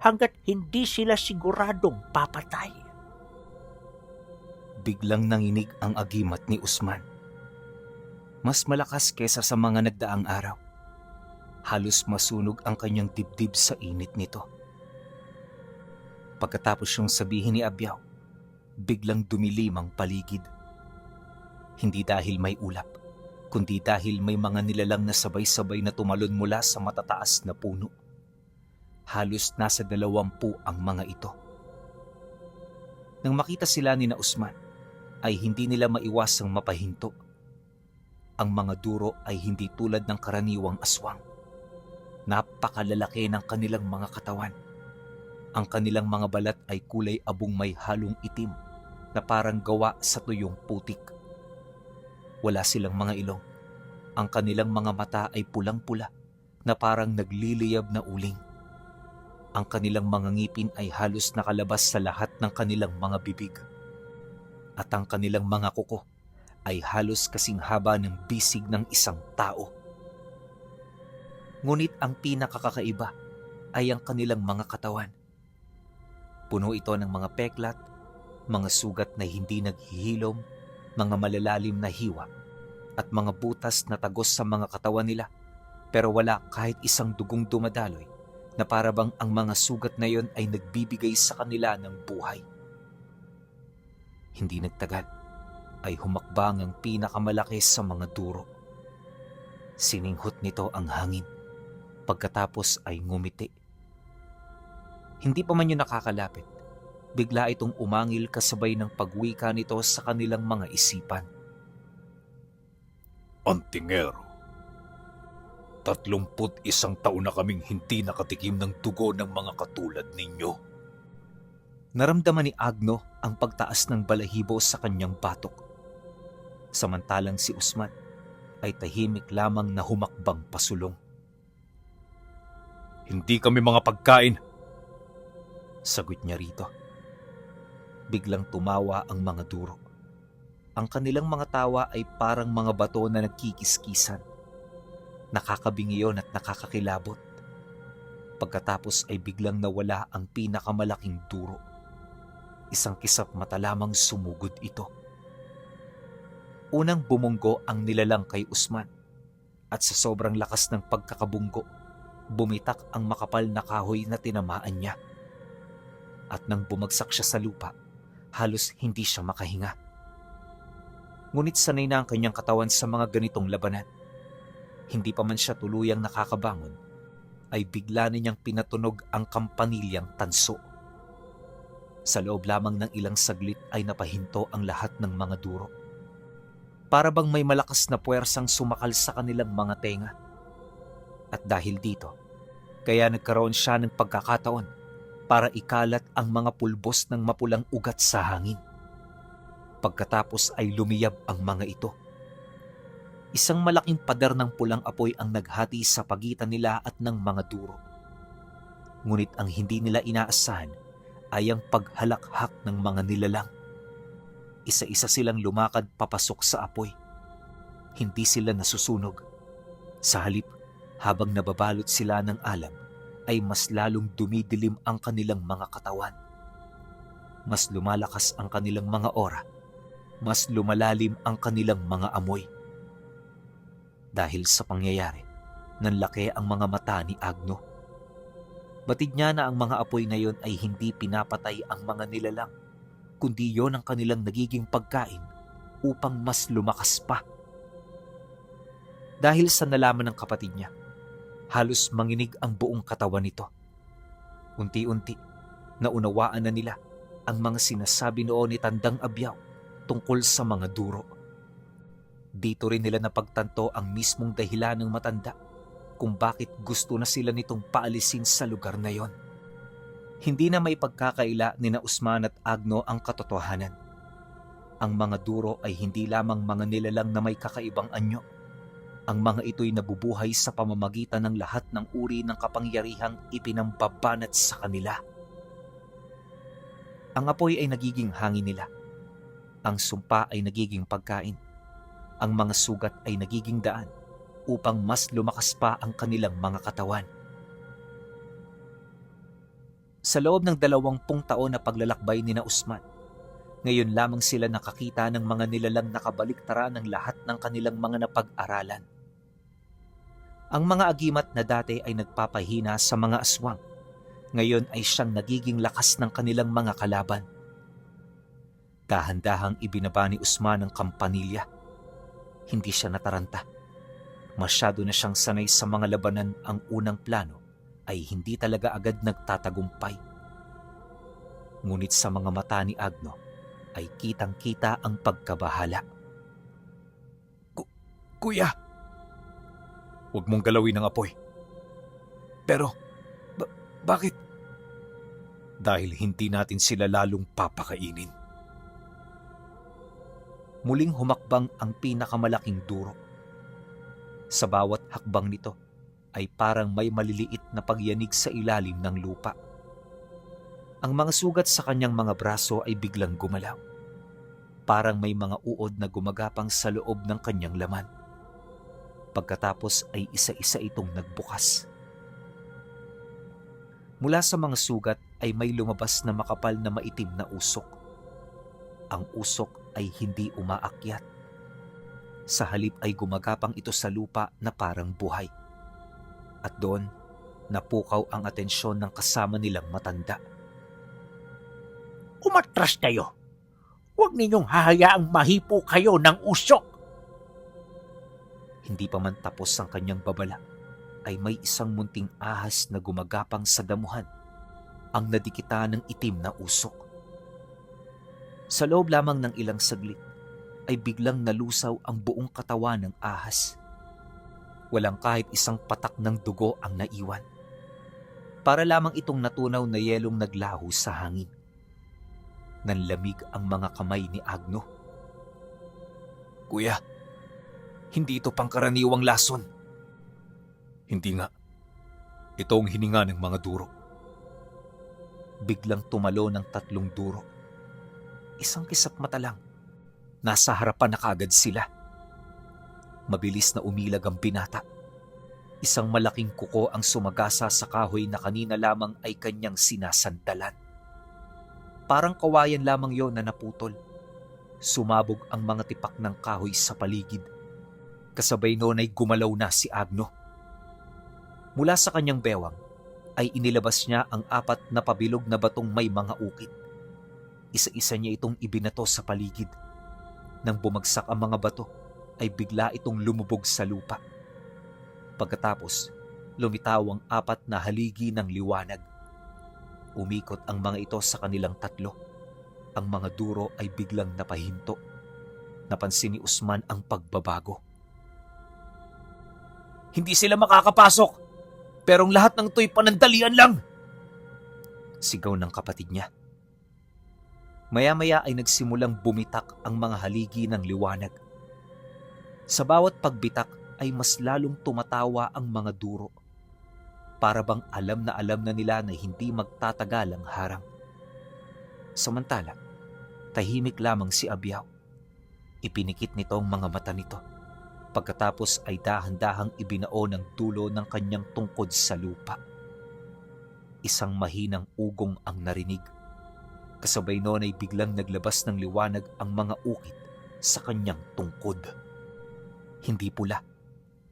Speaker 2: hanggat hindi sila siguradong papatay.
Speaker 1: Biglang nanginig ang agimat ni Usman. Mas malakas kesa sa mga nagdaang araw. Halos masunog ang kanyang dibdib sa init nito. Pagkatapos yung sabihin ni Abyaw, biglang dumilim ang paligid. Hindi dahil may ulap, kundi dahil may mga nilalang na sabay-sabay na tumalon mula sa matataas na puno. Halos nasa 20 ang mga ito. Nang makita sila ni na Usman, ay hindi nila maiwasang mapahinto. Ang mga duro ay hindi tulad ng karaniwang aswang. Napakalalaki ng kanilang mga katawan. Ang kanilang mga balat ay kulay abong may halong itim na parang gawa sa tuyong putik. Wala silang mga ilong. Ang kanilang mga mata ay pulang-pula na parang nagliliyab na uling. Ang kanilang mga ngipin ay halos nakalabas sa lahat ng kanilang mga bibig. At ang kanilang mga kuko ay halos kasing haba ng bisig ng isang tao. Ngunit ang pinakakakaiba ay ang kanilang mga katawan. Puno ito ng mga peklat, mga sugat na hindi naghihilom, mga malalalim na hiwa, at mga butas na tagos sa mga katawan nila, pero wala kahit isang dugong dumadaloy na para bang ang mga sugat na yon ay nagbibigay sa kanila ng buhay. Hindi nagtagal, ay humakbang ang pinakamalaki sa mga duro. Sininghot nito ang hangin, pagkatapos ay ngumiti. Hindi pa man yun nakakalapit, bigla itong umangil kasabay ng pagwika nito sa kanilang mga isipan.
Speaker 3: Antingero, 31 taon na kaming hindi nakatikim ng dugo ng mga katulad ninyo.
Speaker 1: Naramdaman ni Agno ang pagtaas ng balahibo sa kanyang batok. Samantalang si Usman ay tahimik lamang na humakbang pasulong.
Speaker 3: Hindi kami mga pagkain.
Speaker 1: Sagot niya rito. Biglang tumawa ang mga duro. Ang kanilang mga tawa ay parang mga bato na nagkikiskisan. Nakakabingiyon at nakakakilabot. Pagkatapos ay biglang nawala ang pinakamalaking duro. Isang kisap mata lamang sumugod ito. Unang bumunggo ang nilalang kay Usman at sa sobrang lakas ng pagkakabunggo, bumitak ang makapal na kahoy na tinamaan niya. At nang bumagsak siya sa lupa, halos hindi siya makahinga. Ngunit sanay na ang kanyang katawan sa mga ganitong labanan. Hindi pa man siya tuluyang nakakabangon, ay bigla niyang pinatunog ang kampanilyang tanso. Sa loob lamang ng ilang saglit ay napahinto ang lahat ng mga duro. Para bang may malakas na puwersang sumakal sa kanilang mga tenga. At dahil dito, kaya nagkaroon siya ng pagkakataon para ikalat ang mga pulbos ng mapulang ugat sa hangin. Pagkatapos ay lumiyab ang mga ito. Isang malaking pader ng pulang apoy ang naghati sa pagitan nila at ng mga duro. Ngunit ang hindi nila inaasahan ay ang paghalakhak ng mga nilalang. Isa-isa silang lumakad papasok sa apoy. Hindi sila nasusunog. Sa halip, habang nababalot sila ng alam, ay mas lalong dumidilim ang kanilang mga katawan. Mas lumalakas ang kanilang mga aura. Mas lumalalim ang kanilang mga amoy. Dahil sa pangyayari, nanlaki ang mga mata ni Agno. Batid niya na ang mga apoy na yon ay hindi pinapatay ang mga nilalang, kundi yon ang kanilang nagiging pagkain upang mas lumakas pa. Dahil sa nalaman ng kapatid niya, halos manginig ang buong katawan nito. Unti-unti, naunawaan na nila ang mga sinasabi noon ni Tandang Abyaw tungkol sa mga duro. Dito rin nila napagtanto ang mismong dahilan ng matanda kung bakit gusto na sila nitong paalisin sa lugar na yon. Hindi na may pagkakaila ni na Usman at Agno ang katotohanan. Ang mga duro ay hindi lamang mga nilalang na may kakaibang anyo. Ang mga ito'y nabubuhay sa pamamagitan ng lahat ng uri ng kapangyarihang ipinambabanat sa kanila. Ang apoy ay nagiging hangin nila. Ang sumpa ay nagiging pagkain. Ang mga sugat ay nagiging daan upang mas lumakas pa ang kanilang mga katawan. Sa loob ng 20 taon na paglalakbay ni na Usman, ngayon lamang sila nakakita ng mga nilalang nakabaliktaran ng lahat ng kanilang mga napag-aralan. Ang mga agimat na dati ay nagpapahina sa mga aswang, ngayon ay siyang nagiging lakas ng kanilang mga kalaban. Dahan-dahang ibinaba ni Usman ang kampanilya. Hindi siya nataranta. Masyado na siyang sanay sa mga labanan. Ang unang plano ay hindi talaga agad nagtatagumpay. Ngunit sa mga mata ni Agno ay kitang-kita ang pagkabahala.
Speaker 3: Kuya! Huwag mong galawin ang apoy. Pero, bakit? Dahil hindi natin sila lalong papakainin.
Speaker 1: Muling humakbang ang pinakamalaking duro. Sa bawat hakbang nito ay parang may maliliit na pagyanig sa ilalim ng lupa. Ang mga sugat sa kanyang mga braso ay biglang gumalaw. Parang may mga uod na gumagapang sa loob ng kanyang laman. Pagkatapos ay isa-isa itong nagbukas. Mula sa mga sugat ay may lumabas na makapal na maitim na usok. Ang usok ay hindi umaakyat. Sa halip ay gumagapang ito sa lupa na parang buhay. At doon, napukaw ang atensyon ng kasama nilang matanda.
Speaker 2: Umatras kayo! Huwag ninyong hahayaang mahipo kayo ng usok!
Speaker 1: Hindi pa man tapos ang kanyang babala, ay may isang munting ahas na gumagapang sa damuhan, ang nadikita ng itim na usok. Sa loob lamang ng ilang saglit, ay biglang nalusaw ang buong katawan ng ahas. Walang kahit isang patak ng dugo ang naiwan. Para lamang itong natunaw na yelong naglaho sa hangin. Nanlamig ang mga kamay ni Agno.
Speaker 3: Kuya, hindi ito pangkaraniwang lason. Hindi nga. Ito ang hininga ng mga duro.
Speaker 1: Biglang tumalo ng 3 duro. Isang kisap mata lang. Nasa harapan na kaagad sila. Mabilis na umilag ang binata. Isang malaking kuko ang sumagasa sa kahoy na kanina lamang ay kanyang sinasandalan. Parang kawayan lamang yon na naputol. Sumabog ang mga tipak ng kahoy sa paligid. Kasabay noon ay gumalaw na si Agno. Mula sa kanyang bewang ay inilabas niya ang 4 na pabilog na batong may mga ukit. Isa-isa niya itong ibinato sa paligid. Nang bumagsak ang mga bato, ay bigla itong lumubog sa lupa. Pagkatapos, lumitaw ang 4 na haligi ng liwanag. Umikot ang mga ito sa kanilang 3. Ang mga duro ay biglang napahinto. Napansin ni Usman ang pagbabago.
Speaker 3: Hindi sila makakapasok, pero ang lahat ng ito'y panandalian lang!
Speaker 1: Sigaw ng kapatid niya. Maya-maya ay nagsimulang bumitak ang mga haligi ng liwanag. Sa bawat pagbitak ay mas lalong tumatawa ang mga duro. Para bang alam na nila na hindi magtatagal ang harang. Samantala, tahimik lamang si Abiao. Ipinikit nito ang mga mata nito. Pagkatapos ay dahan-dahang ibinao ng dulo ng kanyang tungkod sa lupa. Isang mahinang ugong ang narinig. Kasabay noon ay biglang naglabas ng liwanag ang mga ukit sa kanyang tungkod. Hindi pula,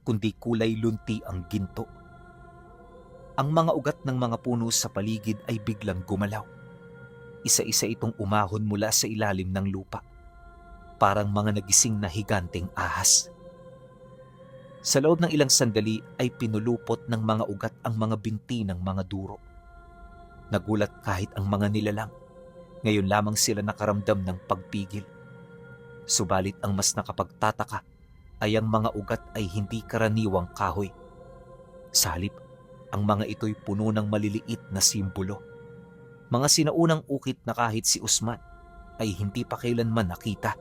Speaker 1: kundi kulay lunti ang ginto. Ang mga ugat ng mga puno sa paligid ay biglang gumalaw. Isa-isa itong umahon mula sa ilalim ng lupa. Parang mga nagising na higanteng ahas. Sa loob ng ilang sandali ay pinulupot ng mga ugat ang mga binti ng mga duro. Nagulat kahit ang mga nilalang. Ngayon lamang sila nakaramdam ng pagpigil. Subalit ang mas nakapagtataka ay ang mga ugat ay hindi karaniwang kahoy. Sa halip, ang mga ito'y puno ng maliliit na simbolo. Mga sinaunang ukit na kahit si Usman ay hindi pa kailanman nakita.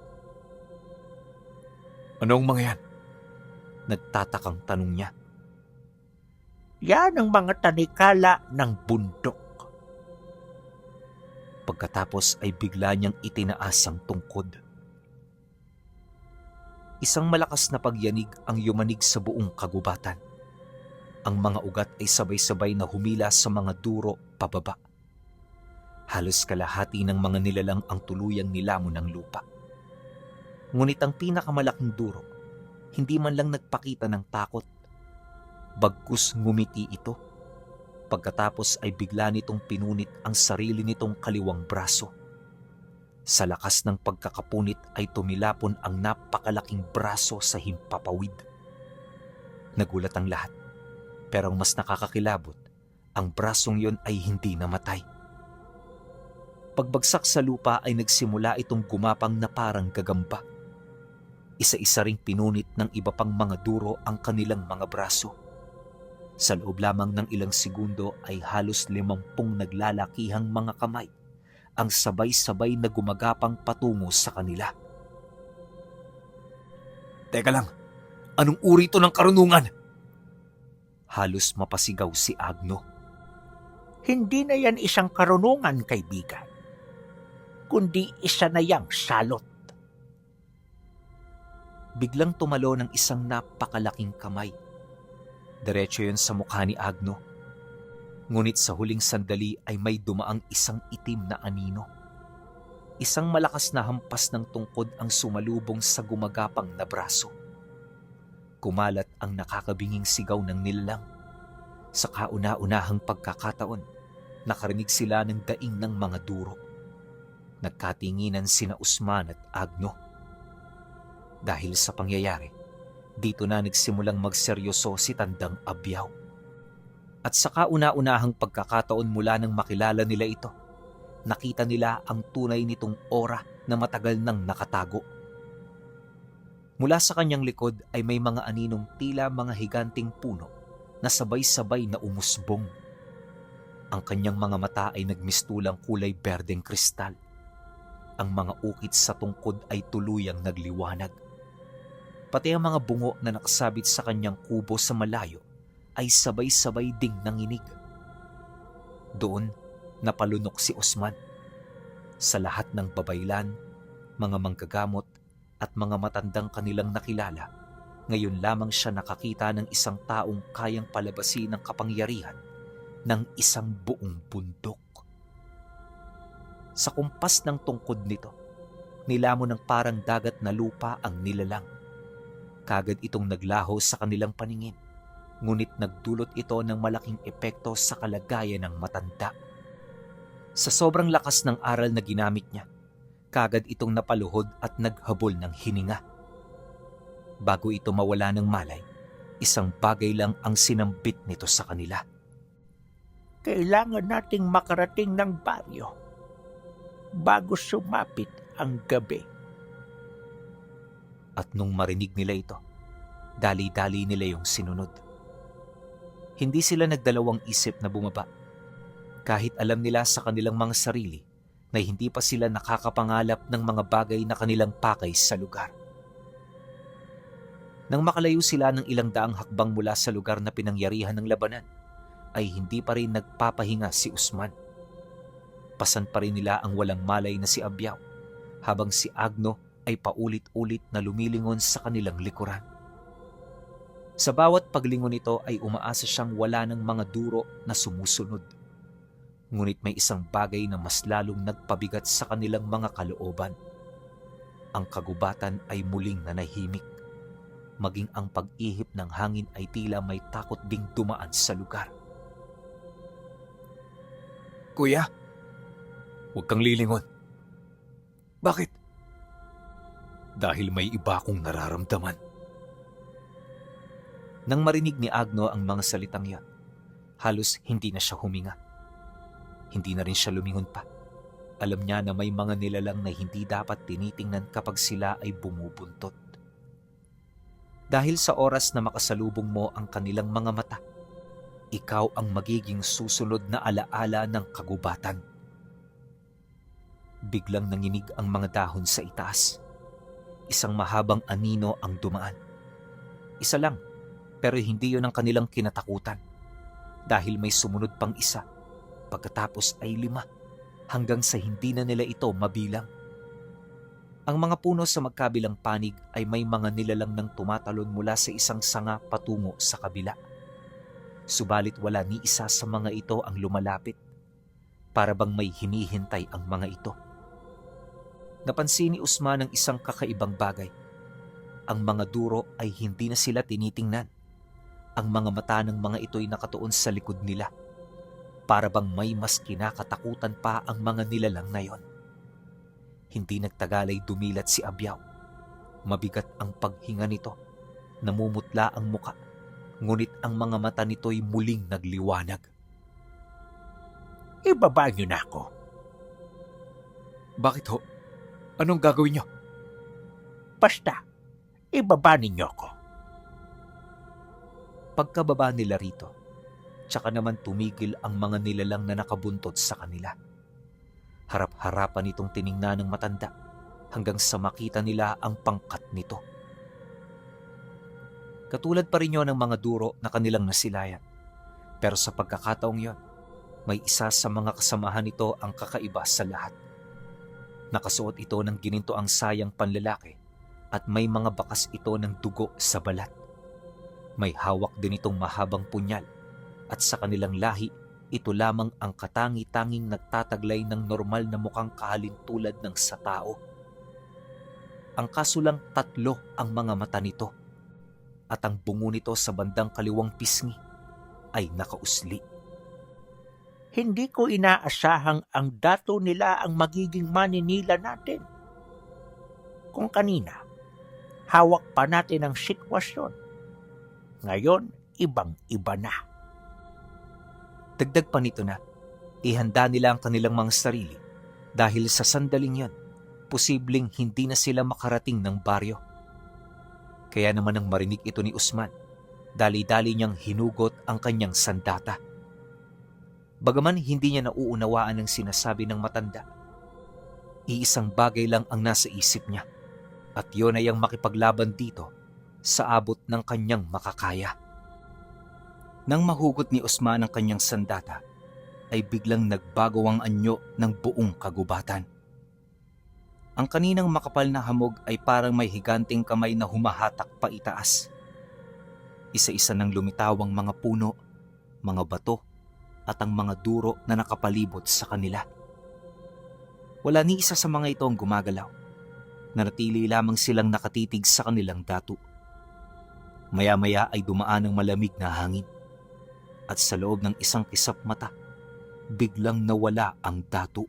Speaker 3: Anong mga yan?
Speaker 1: Nagtatakang tanong niya.
Speaker 2: Yan ang mga tanikala ng bundok.
Speaker 1: Pagkatapos ay bigla niyang itinaas ang tungkod. Isang malakas na pagyanig ang yumanig sa buong kagubatan. Ang mga ugat ay sabay-sabay na humila sa mga duro pababa. Halos kalahati ng mga nilalang ang tuluyang nilamon ng lupa. Ngunit ang pinakamalaking duro, hindi man lang nagpakita ng takot. Bagkus ngumiti ito. Pagkatapos ay bigla nitong pinunit ang sarili nitong kaliwang braso. Sa lakas ng pagkakapunit ay tumilapon ang napakalaking braso sa himpapawid. Nagulat ang lahat, pero ang mas nakakakilabot, ang brasong yon ay hindi namatay. Pagbagsak sa lupa ay nagsimula itong gumapang na parang gagamba. Isa-isa ring pinunit ng iba pang mga duro ang kanilang mga braso. Sa loob lamang ng ilang segundo ay halos 50 naglalakihang mga kamay ang sabay-sabay na gumagapang patungo sa kanila.
Speaker 3: Teka lang, anong uri ito ng karunungan?
Speaker 1: Halos mapasigaw si Agno.
Speaker 2: Hindi na yan isang karunungan, kaibigan, kundi isa na yang salot.
Speaker 1: Biglang tumalo ng isang napakalaking kamay. Diretso yun sa mukha ni Agno. Ngunit sa huling sandali ay may dumaang isang itim na anino. Isang malakas na hampas ng tungkod ang sumalubong sa gumagapang na braso. Kumalat ang nakakabinging sigaw ng nilalang. Sa kauna-unahang pagkakataon, nakarinig sila ng daing ng mga duro. Nagkatinginan sina Usman at Agno. Dahil sa pangyayari, dito na nagsimulang magseryoso si Tandang Abyaw. At sa kauna-unahang pagkakataon mula nang makilala nila ito, nakita nila ang tunay nitong aura na matagal nang nakatago. Mula sa kanyang likod ay may mga aninong tila mga higanting puno na sabay-sabay na umusbong. Ang kanyang mga mata ay nagmistulang kulay berdeng kristal. Ang mga ukit sa tungkod ay tuluyang nagliwanag. Pati ang mga bungo na nakasabit sa kanyang kubo sa malayo ay sabay-sabay ding nanginig. Doon, napalunok si Usman. Sa lahat ng babaylan, mga manggagamot at mga matandang kanilang nakilala, ngayon lamang siya nakakita ng isang taong kayang palabasin ng kapangyarihan ng isang buong bundok. Sa kumpas ng tungkod nito, nilamon ng parang dagat na lupa ang nilalang. Kagad itong naglaho sa kanilang paningin. Ngunit nagdulot ito ng malaking epekto sa kalagayan ng matanda. Sa sobrang lakas ng aral na ginamit niya, kagad itong napaluhod at naghabol ng hininga. Bago ito mawala ng malay, isang bagay lang ang sinambit nito sa kanila.
Speaker 2: Kailangan nating makarating ng baryo bago sumapit ang gabi.
Speaker 1: At nung marinig nila ito, dali-dali nila yung sinunod. Hindi sila nagdalawang isip na bumaba. Kahit alam nila sa kanilang mga sarili na hindi pa sila nakakapangalap ng mga bagay na kanilang pakay sa lugar. Nang makalayo sila ng ilang daang hakbang mula sa lugar na pinangyarihan ng labanan, ay hindi pa rin nagpapahinga si Usman. Pasan pa rin nila ang walang malay na si Abyaw, habang si Agno ay paulit-ulit na lumilingon sa kanilang likuran. Sa bawat paglingon nito ay umaasa siyang wala ng mga duro na sumusunod. Ngunit may isang bagay na mas lalong nagpabigat sa kanilang mga kalooban. Ang kagubatan ay muling nanahimik. Maging ang pag-ihip ng hangin ay tila may takot ding dumaan sa lugar.
Speaker 3: Kuya, huwag kang lilingon. Bakit? Dahil may iba akong nararamdaman.
Speaker 1: Nang marinig ni Agno ang mga salitang yan, halos hindi na siya huminga. Hindi na rin siya lumingon pa. Alam niya na may mga nilalang na hindi dapat tinitingnan kapag sila ay bumubuntot. Dahil sa oras na makasalubong mo ang kanilang mga mata, ikaw ang magiging susunod na alaala ng kagubatan. Biglang nanginig ang mga dahon sa itaas. Isang mahabang anino ang dumaan. Isa lang, pero hindi yon ang kanilang kinatakutan. Dahil may sumunod pang isa, pagkatapos ay 5, hanggang sa hindi na nila ito mabilang. Ang mga puno sa magkabilang panig ay may mga nilalang nang tumatalon mula sa isang sanga patungo sa kabila. Subalit wala ni isa sa mga ito ang lumalapit, para bang may hinihintay ang mga ito. Napansin ni Usman ang isang kakaibang bagay. Ang mga duro ay hindi na sila tinitingnan. Ang mga mata ng mga ito'y nakatuon sa likod nila, para bang may mas kinakatakutan pa ang mga nilalang na yon. Hindi nagtagal ay dumilat si Abyaw. Mabigat ang paghinga nito. Namumutla ang muka. Ngunit ang mga mata nito'y muling nagliwanag.
Speaker 2: Ibaba niyo na ako.
Speaker 3: Bakit ho? Anong gagawin niyo?
Speaker 2: Basta, ibaba ninyo ako.
Speaker 1: Pagkababa nila rito, tsaka naman tumigil ang mga nilalang na nakabuntot sa kanila. Harap-harapan itong tiningnan ng matanda hanggang sa makita nila ang pangkat nito. Katulad pa rin yun ng mga duro na kanilang nasilayan. Pero sa pagkakataong yon, may isa sa mga kasamahan nito ang kakaiba sa lahat. Nakasuot ito ng ginintoang sayang panlalaki at may mga bakas ito ng dugo sa balat. May hawak din itong mahabang punyal at sa kanilang lahi, ito lamang ang katangi-tanging nagtataglay ng normal na mukhang kahalintulad ng sa tao. Ang kaso lang 3 ang mga mata nito at ang bungo nito sa bandang kaliwang pisngi ay nakausli.
Speaker 2: Hindi ko inaasahang ang dato nila ang magiging maninila natin. Kung kanina, hawak pa natin ang sitwasyon. Ngayon, ibang-iba na.
Speaker 1: Dagdag pa nito na, ihanda nila ang kanilang mga sarili dahil sa sandaling yon, posibleng hindi na sila makarating ng baryo. Kaya naman nang marinig ito ni Usman, dali-dali niyang hinugot ang kanyang sandata. Bagaman hindi niya nauunawaan ang sinasabi ng matanda, iisang bagay lang ang nasa isip niya at yun ay ang makipaglaban dito sa abot ng kanyang makakaya. Nang mahugot ni Usman ang kanyang sandata, ay biglang nagbago ang anyo ng buong kagubatan. Ang kaninang makapal na hamog ay parang may higanting kamay na humahatak pa itaas. Isa-isa nang lumitawang mga puno, mga bato, at ang mga duro na nakapalibot sa kanila. Wala ni isa sa mga ito ang gumagalaw. Nanatili lamang silang nakatitig sa kanilang datu. Maya-maya ay dumaan ang malamig na hangin. At sa loob ng isang kisap mata, biglang nawala ang datu.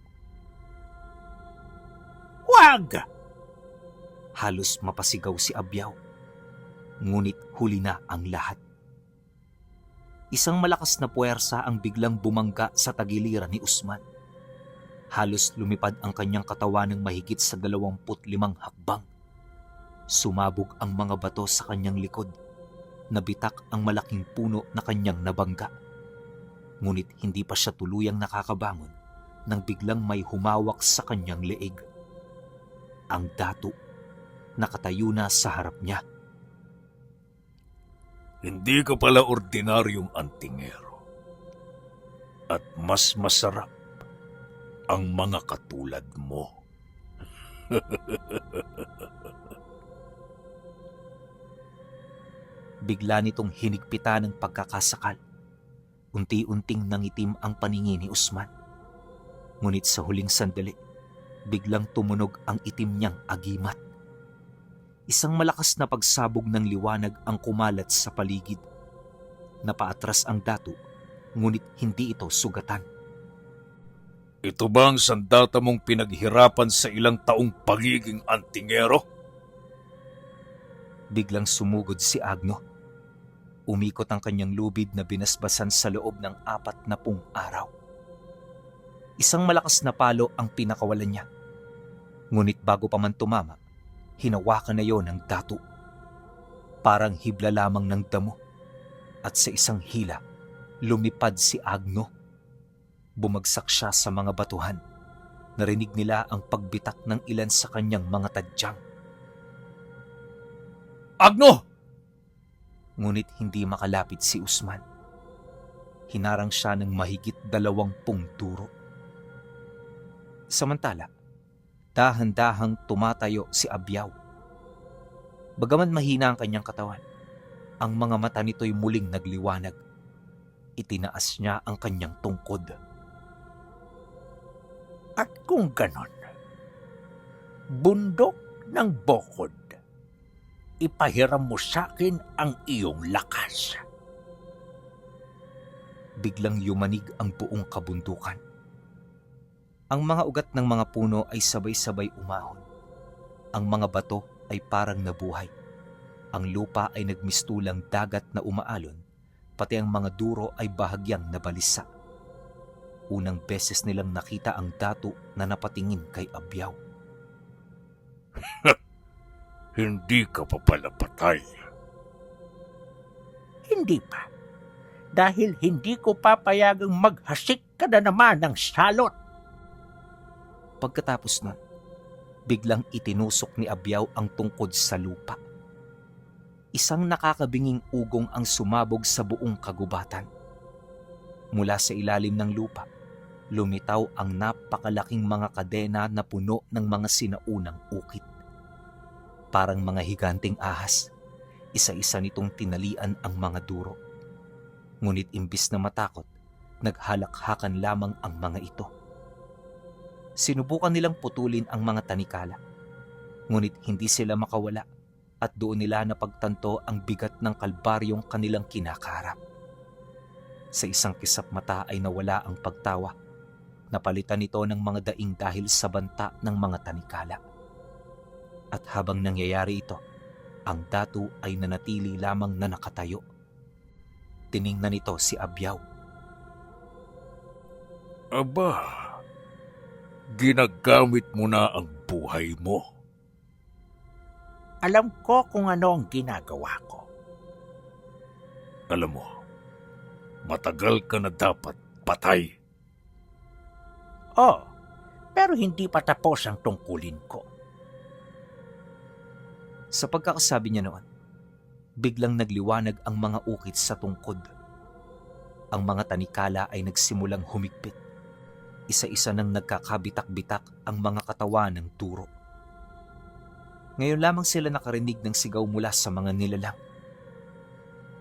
Speaker 2: Wag!
Speaker 1: Halos mapasigaw si Abyaw. Ngunit huli na ang lahat. Isang malakas na puwersa ang biglang bumangga sa tagiliran ni Usman. Halos lumipad ang kanyang katawan ng mahigit sa 25 hakbang. Sumabog ang mga bato sa kanyang likod. Nabitak ang malaking puno na kanyang nabangga. Ngunit hindi pa siya tuluyang nakakabangon nang biglang may humawak sa kanyang leeg. Ang datu, nakatayo na sa harap niya.
Speaker 4: Hindi ka pala ordinaryong antingero. At mas masarap ang mga katulad mo.
Speaker 1: Bigla nitong hinigpitan ng pagkakasakal. Unti-unting nangitim ang paningin ni Usman. Ngunit sa huling sandali, biglang tumunog ang itim niyang agimat. Isang malakas na pagsabog ng liwanag ang kumalat sa paligid. Napaatras ang datu, ngunit hindi ito sugatan.
Speaker 4: Ito ba ang sandata mong pinaghirapan sa ilang taong pagiging antingero?
Speaker 1: Biglang sumugod si Agno. Umikot ang kanyang lubid na binasbasan sa loob ng 40 araw. Isang malakas na palo ang pinakawalan niya. Ngunit bago pa man tumama, hinawakan na yon ng datu. Parang hibla lamang ng damo at sa isang hila, lumipad si Agno. Bumagsak siya sa mga batuhan. Narinig nila ang pagbitak ng ilan sa kanyang mga tadyang.
Speaker 4: Agno!
Speaker 1: Ngunit hindi makalapit si Usman. Hinarang siya ng mahigit 20 turo. Samantala, dahan-dahang tumatayo si Abyaw. Bagaman mahina ang kanyang katawan, ang mga mata nito'y muling nagliwanag. Itinaas niya ang kanyang tungkod.
Speaker 2: At kung ganon, bundok ng bukod, ipahiram mo sa akin ang iyong lakas.
Speaker 1: Biglang yumanig ang buong kabundukan. Ang mga ugat ng mga puno ay sabay-sabay umahon. Ang mga bato ay parang nabuhay. Ang lupa ay nagmistulang dagat na umaalon, pati ang mga duro ay bahagyang nabalisa. Unang beses nilang nakita ang datu na napatingin kay Abyaw.
Speaker 4: Hindi ka pa pala patay.
Speaker 2: Hindi pa. Dahil hindi ko papayagang maghasik ka na naman ng salot.
Speaker 1: Pagkatapos nun, biglang itinusok ni Abyaw ang tungkod sa lupa. Isang nakakabinging ugong ang sumabog sa buong kagubatan. Mula sa ilalim ng lupa, lumitaw ang napakalaking mga kadena na puno ng mga sinaunang ukit. Parang mga higanting ahas, isa-isa nitong tinalian ang mga duro. Ngunit imbis na matakot, naghalakhakan lamang ang mga ito. Sinubukan nilang putulin ang mga tanikala, ngunit hindi sila makawala at doon nila napagtanto ang bigat ng kalbaryong kanilang kinakaharap. Sa isang kisap mata ay nawala ang pagtawa. Napalitan ito ng mga daing dahil sa banta ng mga tanikala. At habang nangyayari ito, ang datu ay nanatili lamang na nakatayo. Tiningnan nito si Abyaw.
Speaker 4: Aba, ginagamit mo na ang buhay mo.
Speaker 2: Alam ko kung ano ang ginagawa ko.
Speaker 4: Alam mo, matagal ka na dapat patay.
Speaker 2: Oh, pero hindi pa tapos ang tungkulin ko.
Speaker 1: Sa pagkakasabi niya noon, biglang nagliwanag ang mga ukit sa tungkod. Ang mga tanikala ay nagsimulang humigpit. Isa-isa nang nagkakabitak-bitak ang mga katawan ng turo. Ngayon lamang sila nakarinig ng sigaw mula sa mga nilalang.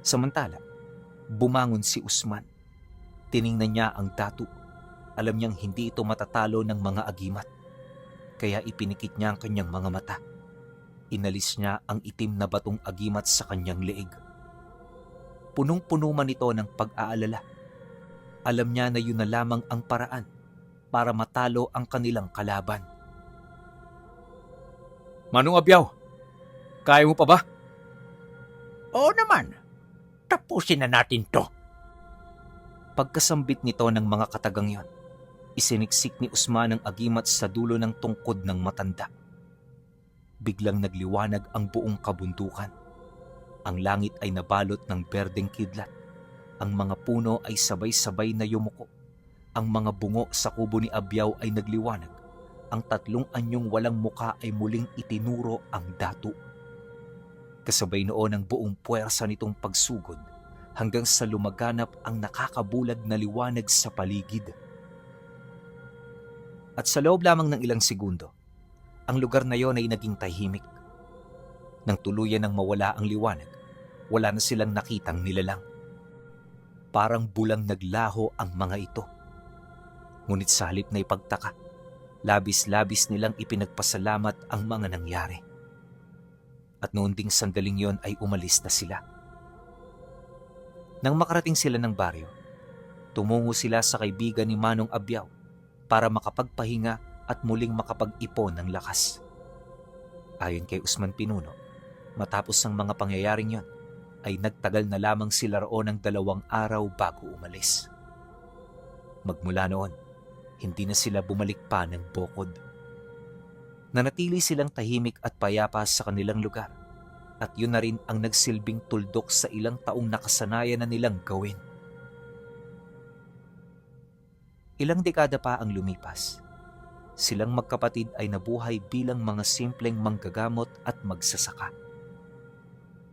Speaker 1: Samantala, bumangon si Usman. Tiningnan niya ang datu. Alam niyang hindi ito matatalo ng mga agimat. Kaya ipinikit niya ang kanyang mga mata. Inalis niya ang itim na batong agimat sa kanyang leeg. Punong-puno man ito ng pag-aalala. Alam niya na yun na lamang ang paraan para matalo ang kanilang kalaban.
Speaker 3: Manong Abyaw, kaya mo pa ba?
Speaker 2: Oo naman, tapusin na natin to.
Speaker 1: Pagkasambit nito ng mga katagang yon, isiniksik ni Usman ang agimat sa dulo ng tungkod ng matanda. Biglang nagliwanag ang buong kabundukan. Ang langit ay nabalot ng berdeng kidlat. Ang mga puno ay sabay-sabay na yumuko. Ang mga bungo sa kubo ni Abyaw ay nagliwanag. Ang 3 anyong walang muka ay muling itinuro ang datu. Kasabay noon ang buong puwersa nitong pagsugod hanggang sa lumaganap ang nakakabulag na liwanag sa paligid. At sa loob lamang ng ilang segundo, ang lugar na yon ay naging tahimik. Nang tuluyan ng mawala ang liwanag, wala na silang nakitang nilalang. Parang bulang naglaho ang mga ito. Ngunit sa halip na ipagtaka, labis-labis nilang ipinagpasalamat ang mga nangyari. At noon ding sandaling yon ay umalis na sila. Nang makarating sila ng baryo, tumungo sila sa kaibigan ni Manong Abyaw para makapagpahinga at muling makapag-ipon ng lakas. Ayon kay Usman Pinuno, matapos ang mga pangyayaring yon, ay nagtagal na lamang sila roon ng 2 araw bago umalis. Magmula noon, hindi na sila bumalik pa ng bukod. Nanatili silang tahimik at payapa sa kanilang lugar At yun na rin ang nagsilbing tuldok sa ilang taong nakasanayan na nilang gawin. Ilang dekada pa ang lumipas. Silang magkapatid ay nabuhay bilang mga simpleng manggagamot at magsasaka.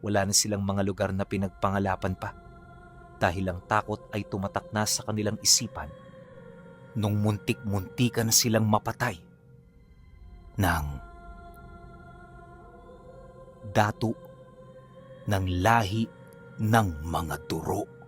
Speaker 1: Wala na silang mga lugar na pinagpangalapan pa dahil ang takot ay tumatak na sa kanilang isipan nung muntik-muntikan na silang mapatay ng dato ng lahi ng mga duro.